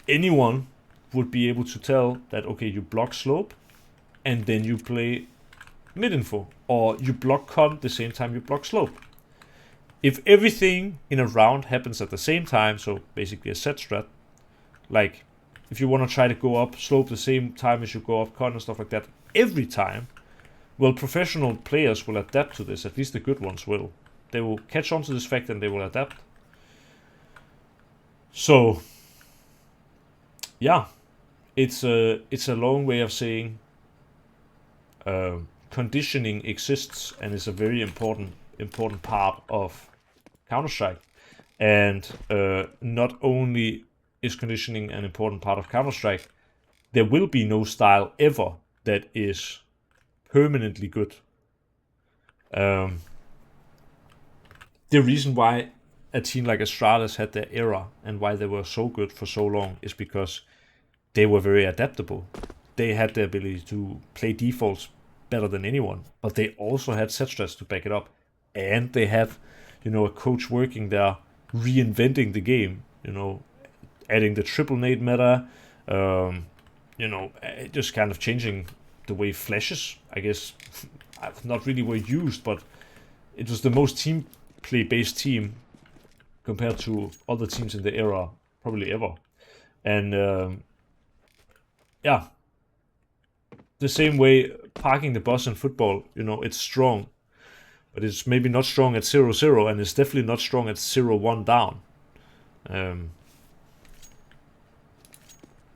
anyone would be able to tell that, okay, you block slope and then you play mid info, or you block con the same time you block slope. If everything in a round happens at the same time, so basically a set strat, like if you want to try to go up slope the same time as you go up con and stuff like that every time, well, professional players will adapt to this. At least the good ones will. They will catch on to this fact and they will adapt. So yeah, it's a long way of saying conditioning exists and is a very important part of Counter-Strike. And not only is conditioning an important part of Counter-Strike, there will be no style ever that is permanently good. The reason why a team like Strats had their era and why they were so good for so long is because they were very adaptable. They had the ability to play defaults better than anyone, but they also had set strats to back it up. And they have, a coach working there reinventing the game, adding the triple nade meta, just kind of changing the way flashes, I guess, not really were used, but it was the most team play based team compared to other teams in the era, probably ever. And yeah, the same way parking the bus in football, it's strong, but it's maybe not strong at 0-0, and it's definitely not strong at 0-1 down.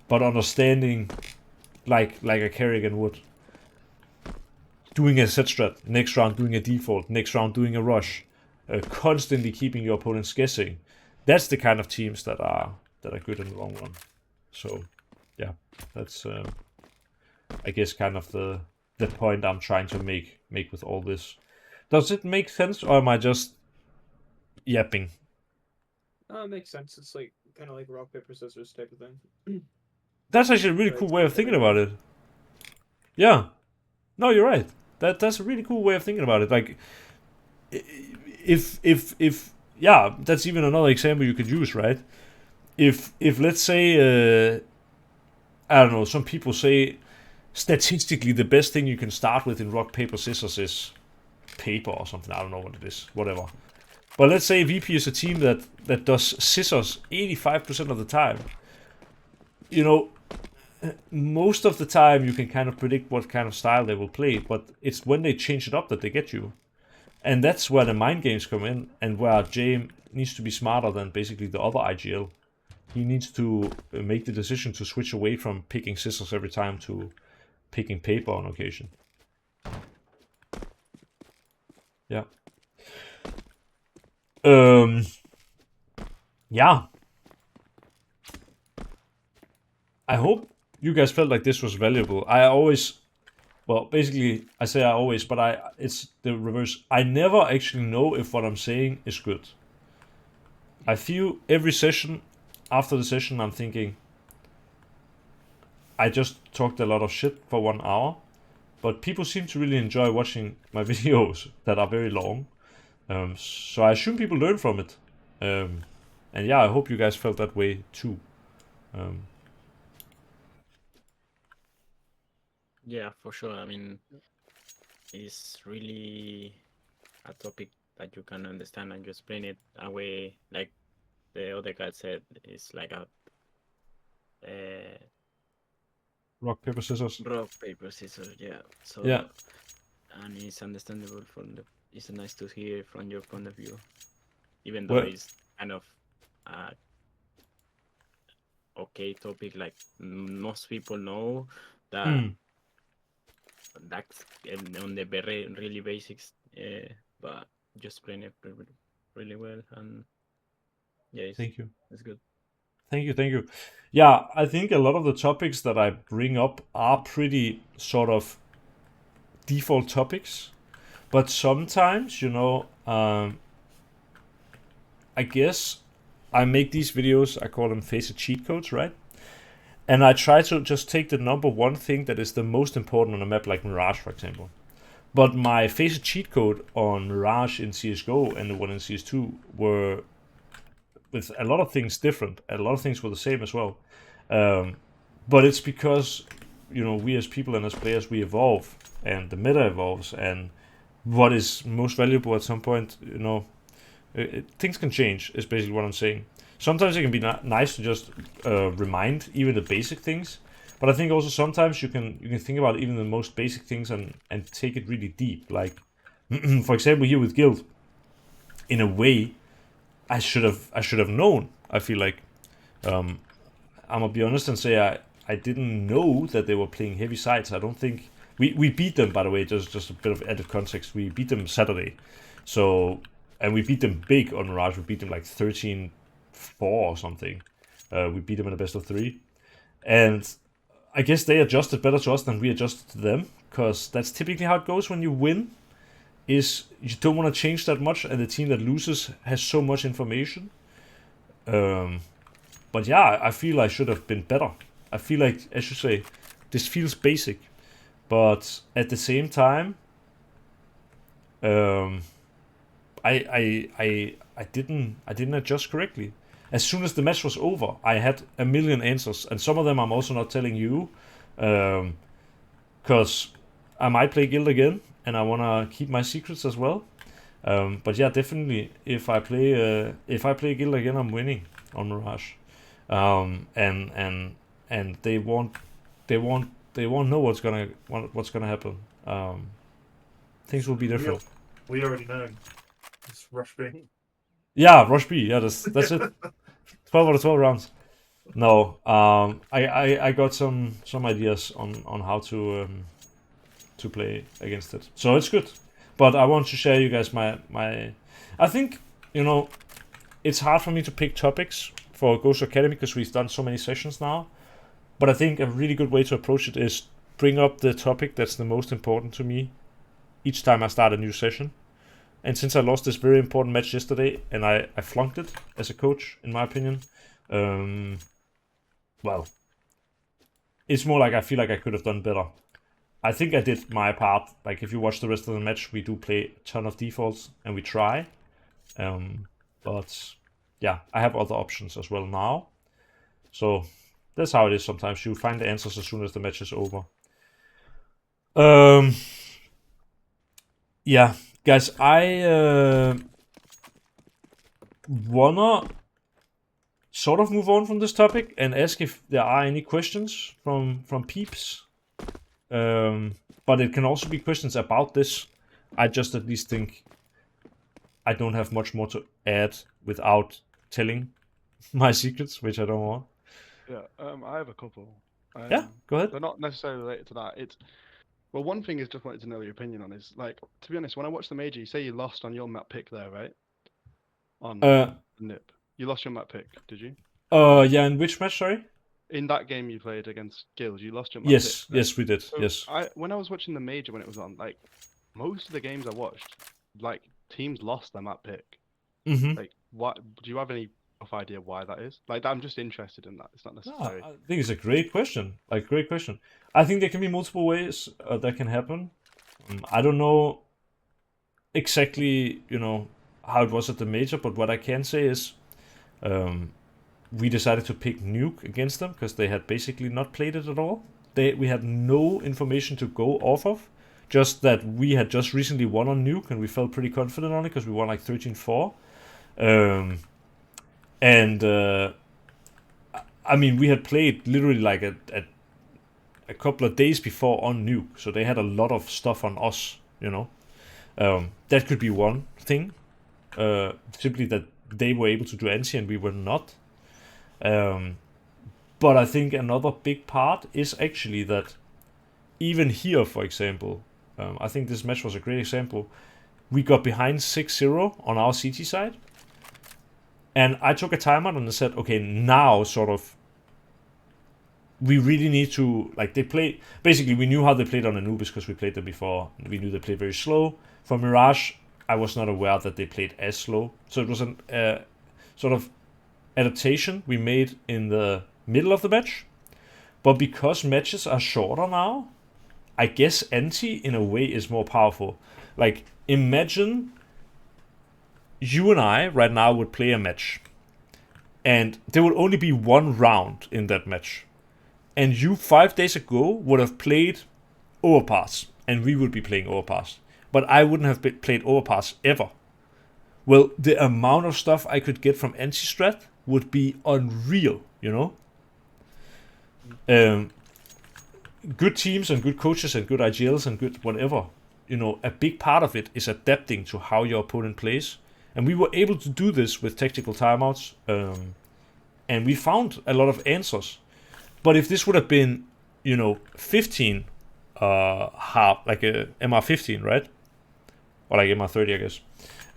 But understanding, like a Kerrigan would, doing a set strat, next round doing a default, next round doing a rush, constantly keeping your opponents guessing. That's the kind of teams that are good in the long run. So, yeah, that's I guess kind of the point I'm trying to make with all this. Does it make sense, or am I just yapping? It makes sense. It's like kind of like rock paper scissors type of thing. That's actually a really cool way of thinking about it. Yeah, no, you're right. That's a really cool way of thinking about it. Like, if yeah, that's even another example you could use, right? If let's say I don't know, some people say statistically the best thing you can start with in rock paper scissors is paper or something. I don't know what it is, whatever. But let's say VP is a team that does scissors 85% of the time. Most of the time you can kind of predict what kind of style they will play, but it's when they change it up that they get you. And that's where the mind games come in, and where James needs to be smarter than basically the other IGL. He needs to make the decision to switch away from picking scissors every time to picking paper on occasion. Yeah. Yeah. I hope you guys felt like this was valuable. Basically, I say I always, but it's the reverse. I never actually know if what I'm saying is good. I feel every session, after the session, I'm thinking, I just talked a lot of shit for 1 hour, but people seem to really enjoy watching my videos that are very long. So I assume people learn from it. And yeah, I hope you guys felt that way too. Yeah, for sure. I mean, it's really a topic that you can understand and you explain it a way, like the other guy said, it's like a Rock, paper, scissors. rock, paper, scissors, yeah. So, Yeah. and it's understandable it's nice to hear from your point of view, even though it's kind of okay topic, like most people know that that's on the very really basics, but just explain it really well, and yeah, Thank you. It's good. Thank you. Yeah, I think a lot of the topics that I bring up are pretty sort of default topics, but sometimes, I guess I make these videos, I call them face it cheat codes, right? And I try to just take the number one thing that is the most important on a map like Mirage, for example. But my face it cheat code on Mirage in CSGO and the one in CS2 were with a lot of things different. A lot of things were the same as well. But it's because, we as people and as players, we evolve, and the meta evolves, and what is most valuable at some point, things can change, is basically what I'm saying. Sometimes it can be nice to just remind even the basic things, but I think also sometimes you can think about even the most basic things and take it really deep. Like, for example, here with Guild, in a way, I should have known. I feel like I'm gonna be honest and say I didn't know that they were playing heavy sides. I don't think we beat them, by the way. Just a bit of added context. We beat them Saturday, and we beat them big on Mirage. We beat them like 13-4 or something. We beat them in a best of 3, and I guess they adjusted better to us than we adjusted to them, because that's typically how it goes when you win. is you don't want to change that much, and the team that loses has so much information. But yeah, I feel I should have been better. I feel like, as you say, this feels basic, but at the same time, I didn't adjust correctly. As soon as the match was over, I had a million answers, and some of them I'm also not telling you, because I might play Guild again, and I want to keep my secrets as well. But yeah, definitely, if I play Guild again, I'm winning on Mirage, and they won't know what's gonna happen. Things will be different. We already know. It's Rush B. Yeah, Rush B. Yeah, that's it. 12 out of 12 rounds. No, I got some ideas on how to play against it. So it's good. But I want to share you guys my I think, it's hard for me to pick topics for Gosu Academy because we've done so many sessions now. But I think a really good way to approach it is bring up the topic that's the most important to me each time I start a new session. And since I lost this very important match yesterday, and I flunked it as a coach, in my opinion, well, it's more like I feel like I could have done better. I think I did my part. Like, if you watch the rest of the match, we do play a ton of defaults, and we try. But, yeah, I have other options as well now. So, that's how it is sometimes. You find the answers as soon as the match is over. Yeah, guys, I wanna sort of move on from this topic and ask if there are any questions from peeps. But it can also be questions about this. I just at least think I don't have much more to add without telling my secrets, which I don't want. Yeah, I have a couple. Yeah, go ahead. They're not necessarily related to that. Well, one thing is just wanted to know your opinion on is, like, to be honest, when I watched the major, you say you lost on your map pick there, right? On Nip. You lost your map pick, did you? Yeah, in which match, sorry? In that game you played against Guild, you lost your map Yes, pick. Right? yes, we did. So yes. when I was watching the major when it was on, like, most of the games I watched, like, teams lost their map pick. Mm-hmm. Like, what? Do you have any rough idea why that is? Like, I'm just interested in that. It's not necessary. I think it's a great question. Great question. I think there can be multiple ways that can happen. I don't know exactly, how it was at the major, but what I can say is we decided to pick Nuke against them because they had basically not played it at all. We had no information to go off of, just that we had just recently won on Nuke and we felt pretty confident on it because we won like 13-4. I mean, we had played literally like a couple of days before on Nuke, so they had a lot of stuff on us, That could be one thing. Simply that they were able to do anti and we were not. But I think another big part is actually that even here, for example, I think this match was a great example. We got behind 6-0 on our CT side. And I took a timeout and I said, okay, now sort of, we really need to, like, they play, basically we knew how they played on Anubis because we played them before. We knew they played very slow. For Mirage, I was not aware that they played as slow. So it was a sort of adaptation we made in the middle of the match. But because matches are shorter now, I guess anti in a way is more powerful. Like, imagine you and I right now would play a match, and there would only be one round in that match. And you 5 days ago would have played Overpass, and we would be playing Overpass. But I wouldn't have played Overpass ever. Well, the amount of stuff I could get from anti-strat would be unreal, Good teams and good coaches and good IGLs and good whatever, a big part of it is adapting to how your opponent plays. And we were able to do this with tactical timeouts, and we found a lot of answers. But if this would have been, 15 half, like a MR15, right? Or like MR30, I guess.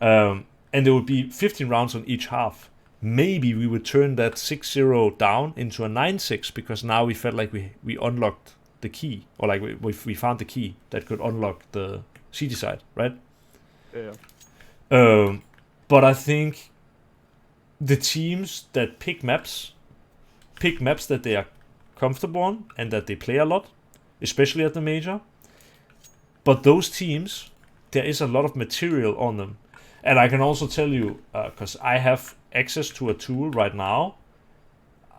And there would be 15 rounds on each half. Maybe we would turn that 6-0 down into a 9-6 because now we felt like we unlocked the key, or like we found the key that could unlock the CT side, right? Yeah. But I think the teams that pick maps that they are comfortable on and that they play a lot, especially at the major. But those teams, there is a lot of material on them. And I can also tell you, because I have access to a tool right now,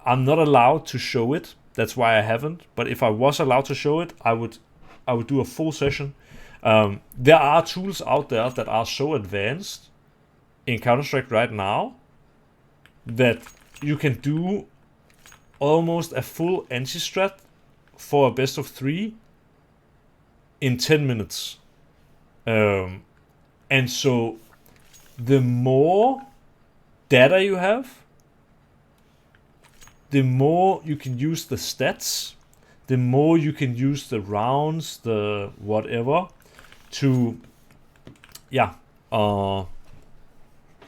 I'm not allowed to show it. That's why I haven't. But if I was allowed to show it, I would do a full session. There are tools out there that are so advanced in Counter-Strike right now that you can do almost a full anti-strat for a best of 3 in 10 minutes. And so the more data you have, the more you can use the stats, the more you can use the rounds, the whatever, to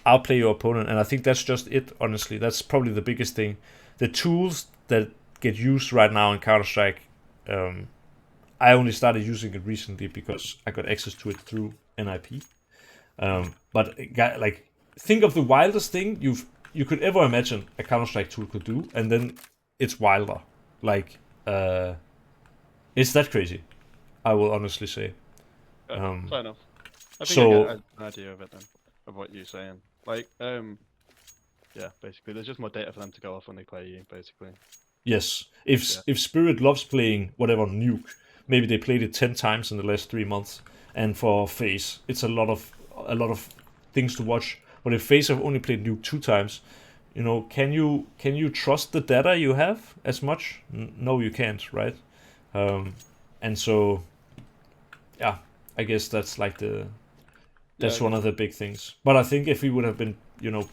outplay your opponent. And I think that's just it, honestly. That's probably the biggest thing. The tools that get used right now in Counter-Strike, I only started using it recently because I got access to it through NIP. But like, think of the wildest thing you could ever imagine a Counter-Strike tool could do, and then it's wilder. Like, it's that crazy, I will honestly say. Fair enough. I think so- I get an idea of it then, of what you're saying. Like, yeah, basically, there's just more data for them to go off when they play you, basically. Yes. If Spirit loves playing whatever nuke, maybe they played it 10 times in the last 3 months, and for FaZe, it's a lot of things to watch. But if FaZe have only played nuke 2 times, you know, can you trust the data you have as much? No, you can't, right? And so, yeah, I guess that's like that's one of the big things. But I think if we would have been, you know,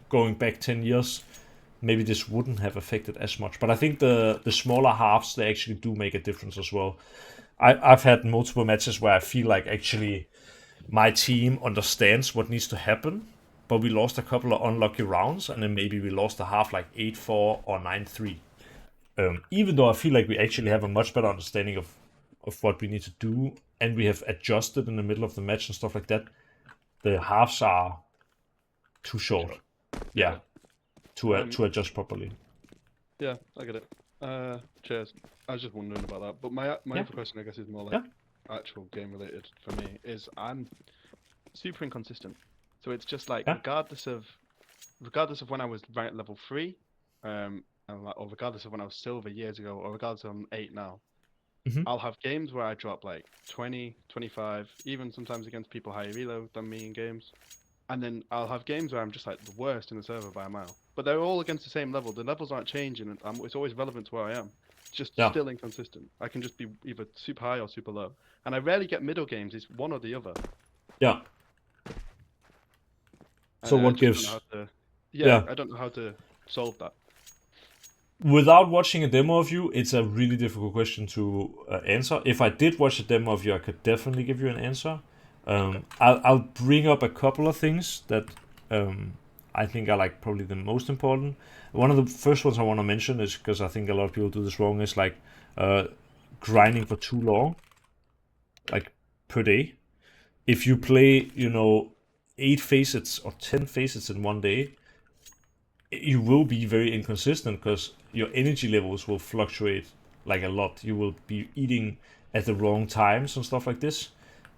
going back 10 years, maybe this wouldn't have affected as much. But I think the smaller halves, they actually do make a difference as well. I've had multiple matches where I feel like actually my team understands what needs to happen, but we lost a couple of unlucky rounds, and then maybe we lost a half like 8-4 or 9-3. Even though I feel like we actually have a much better understanding of what we need to do, and we have adjusted in the middle of the match and stuff like that, the halves are too short. Yeah. To adjust properly. Yeah, I get it. Cheers. I was just wondering about that. But my other question, I guess, is more like actual game related for me. Is I'm super inconsistent. So it's just like regardless of when I was ranked level 3, or regardless of when I was silver years ago, or regardless of I'm 8 now, I'll have games where I drop like 20, 25, even sometimes against people higher elo than me in games. And then I'll have games where I'm just like the worst in the server by a mile. But they're all against the same level. The levels aren't changing, and it's always relevant to where I am. It's just still inconsistent. I can just be either super high or super low. And I rarely get middle games. It's one or the other. Yeah. And So I what just gives? don't know how to, I don't know how to solve that. Without watching a demo of you, it's a really difficult question to answer. If I did watch a demo of you, I could definitely give you an answer. I'll bring up a couple of things that I think are like probably the most important. One of the first ones I want to mention is, because I think a lot of people do this wrong, is like grinding for too long, like per day. If you play, 8 facets or 10 facets in one day, you will be very inconsistent because your energy levels will fluctuate like a lot. You will be eating at the wrong times and stuff like this.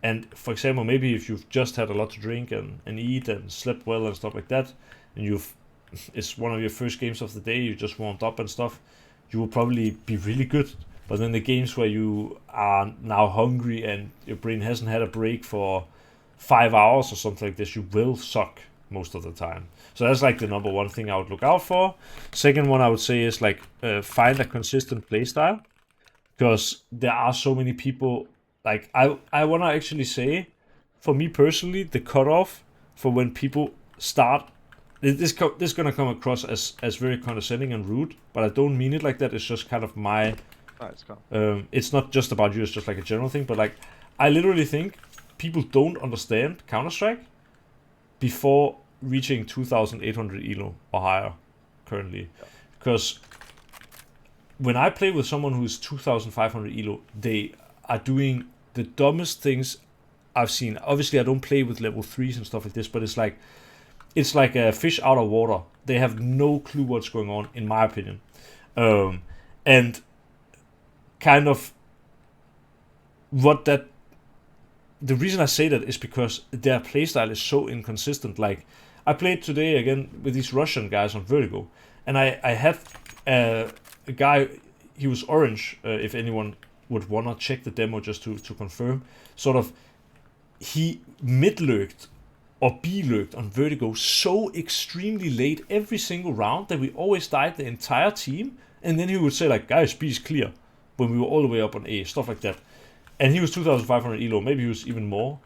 And for example, maybe if you've just had a lot to drink and eat and slept well and stuff like that, and it's one of your first games of the day, you just warmed up and stuff, you will probably be really good. But then the games where you are now hungry and your brain hasn't had a break for 5 hours or something like this, you will suck most of the time. So that's like the number one thing I would look out for. Second one I would say is like find a consistent playstyle, because there are so many people. Like I want to actually say, for me personally, the cutoff for when people start, this gonna come across as very condescending and rude, but I don't mean it like that. It's just kind of my. It's not just about you. It's just like a general thing. But like, I literally think people don't understand Counter-Strike before reaching 2,800 elo or higher currently, because when I play with someone who's 2,500 elo, they are doing the dumbest things I've seen. Obviously, I don't play with level 3s and stuff like this, but it's like a fish out of water. They have no clue what's going on, in my opinion. And kind of the reason I say that is because their playstyle is so inconsistent. Like, I played today again with these Russian guys on Vertigo, and I had a guy, he was orange, if anyone would want to check the demo just to confirm. Sort of, he mid-lurked or B-lurked on Vertigo so extremely late every single round that we always died the entire team, and then he would say like, guys, B is clear, when we were all the way up on A, stuff like that. And he was 2,500 elo, maybe he was even more.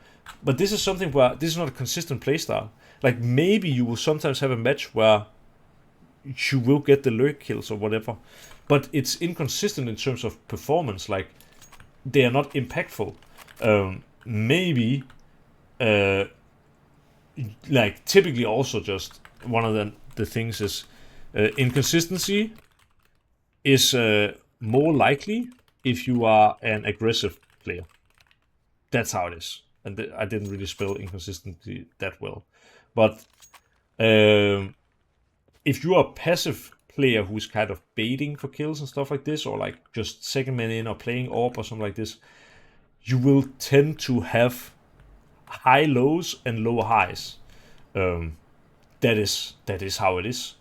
But this is something where this is not a consistent playstyle. Like, maybe you will sometimes have a match where you will get the lurk kills or whatever, but it's inconsistent in terms of performance. Like, they are not impactful. Maybe, like, typically also just one of the things is inconsistency is more likely if you are an aggressive player. That's how it is. And I didn't really spell inconsistency that well. But if you are a passive player who's kind of baiting for kills and stuff like this, or like just second man in or playing AWP or something like this, you will tend to have high lows and low highs. That is how it is.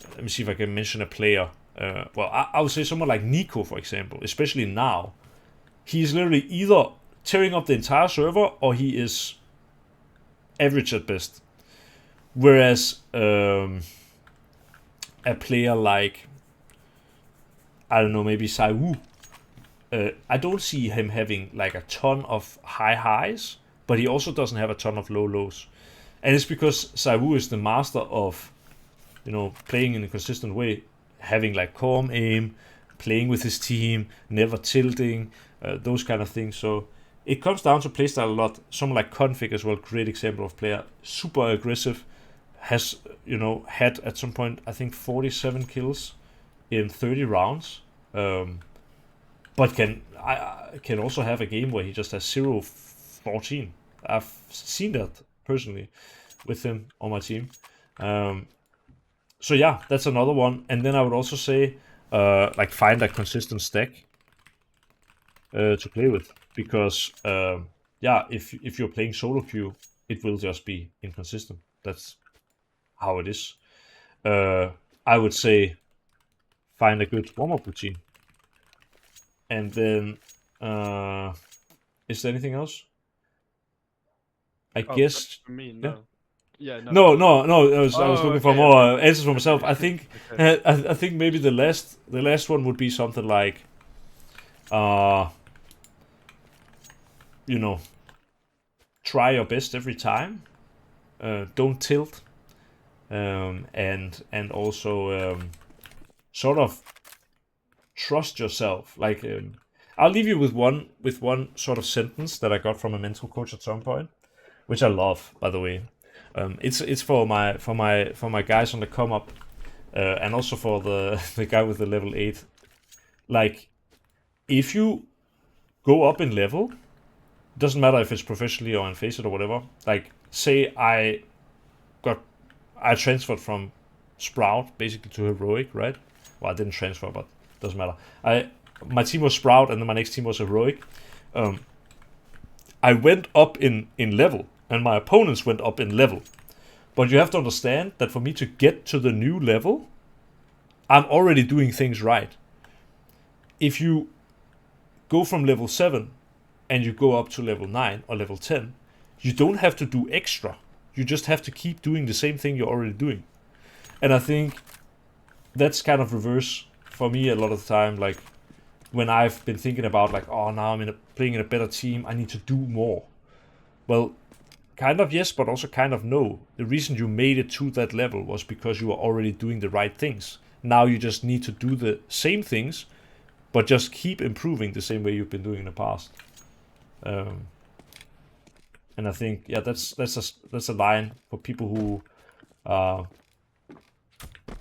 Let me see if I can mention a player. Well, I would say someone like Nico, for example, especially now. He's literally either tearing up the entire server or he is average at best. Whereas a player like, I don't know, maybe Saiwu, I don't see him having like a ton of high highs, but he also doesn't have a ton of low lows. And it's because Saiwu is the master of, playing in a consistent way, having like calm aim, playing with his team, never tilting, those kind of things. So it comes down to playstyle a lot. Someone like Config as well, great example of player, super aggressive, has, had at some point, I think 47 kills in 30 rounds, but can also have a game where he just has 0-14. I've seen that personally with him on my team. So yeah, that's another one. And then I would also say, like, find a consistent stack to play with, because if you're playing solo queue, it will just be inconsistent. That's how it is. I would say find a good warm-up routine. And then, is there anything else? I guess. For me, yeah. no. Yeah, no. I was looking for more answers for myself. Okay. I think Okay. I think maybe the last one would be something like, try your best every time. Don't tilt, and also sort of trust yourself. Like, I'll leave you with one sort of sentence that I got from a mental coach at some point, which I love, by the way. It's for my guys on the come up, and also for the guy with the level 8. Like, if you go up in level, doesn't matter if it's professionally or in Faceit or whatever. Like, say I transferred from Sprout basically to Heroic, right? Well, I didn't transfer, but doesn't matter. My team was Sprout, and then my next team was Heroic. I went up in level, and my opponents went up in level. But you have to understand that for me to get to the new level, I'm already doing things right. If you go from level 7 and you go up to level 9 or level 10, you don't have to do extra. You just have to keep doing the same thing you're already doing. And I think that's kind of reverse for me a lot of the time. Like, when I've been thinking about, like, oh, now I'm playing in a better team, I need to do more. Well, kind of yes, but also kind of no. The reason you made it to that level was because you were already doing the right things. Now you just need to do the same things, but just keep improving the same way you've been doing in the past. And I think, yeah, that's a line for people who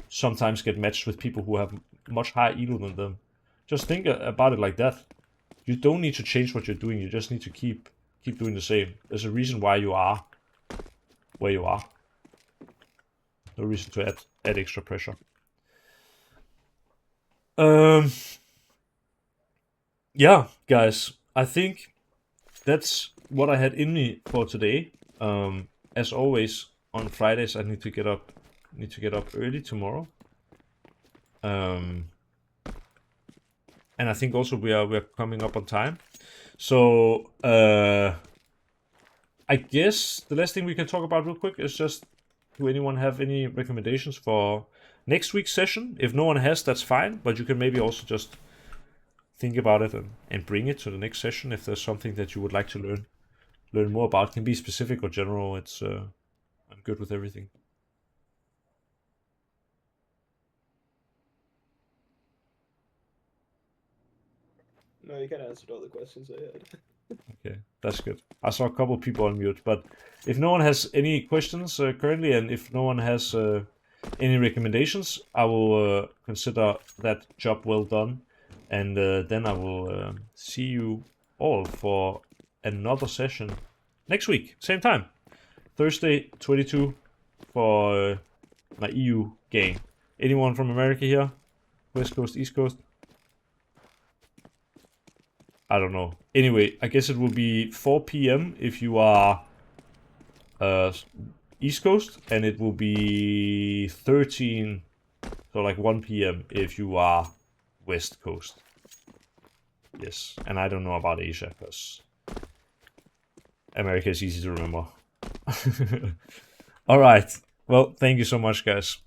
sometimes get matched with people who have much higher elo than them. Just think about it like that. You don't need to change what you're doing. You just need to keep keep doing the same. There's a reason why you are where you are. No reason to add extra pressure. Yeah, guys, I think that's what I had in me for today. As always, on Fridays I need to get up early tomorrow. And I think also we are coming up on time. So I guess the last thing we can talk about real quick is just, do anyone have any recommendations for next week's session? If no one has, that's fine, but you can maybe also just think about it and bring it to the next session if there's something that you would like to learn more about. It can be specific or general. It's I'm good with everything. No, you kind of answered all the questions I had. Okay, that's good. I saw a couple people on mute, but if no one has any questions currently, and if no one has any recommendations, I will consider that job well done, and then I will see you all for another session next week, same time, Thursday 22 for my EU gang. Anyone from America here? West Coast, East Coast? I don't know. Anyway, I guess it will be 4 p.m. if you are East Coast, and it will be 13, so like 1 p.m. if you are West Coast. Yes, and I don't know about Asia, because America is easy to remember. Alright, well, thank you so much, guys.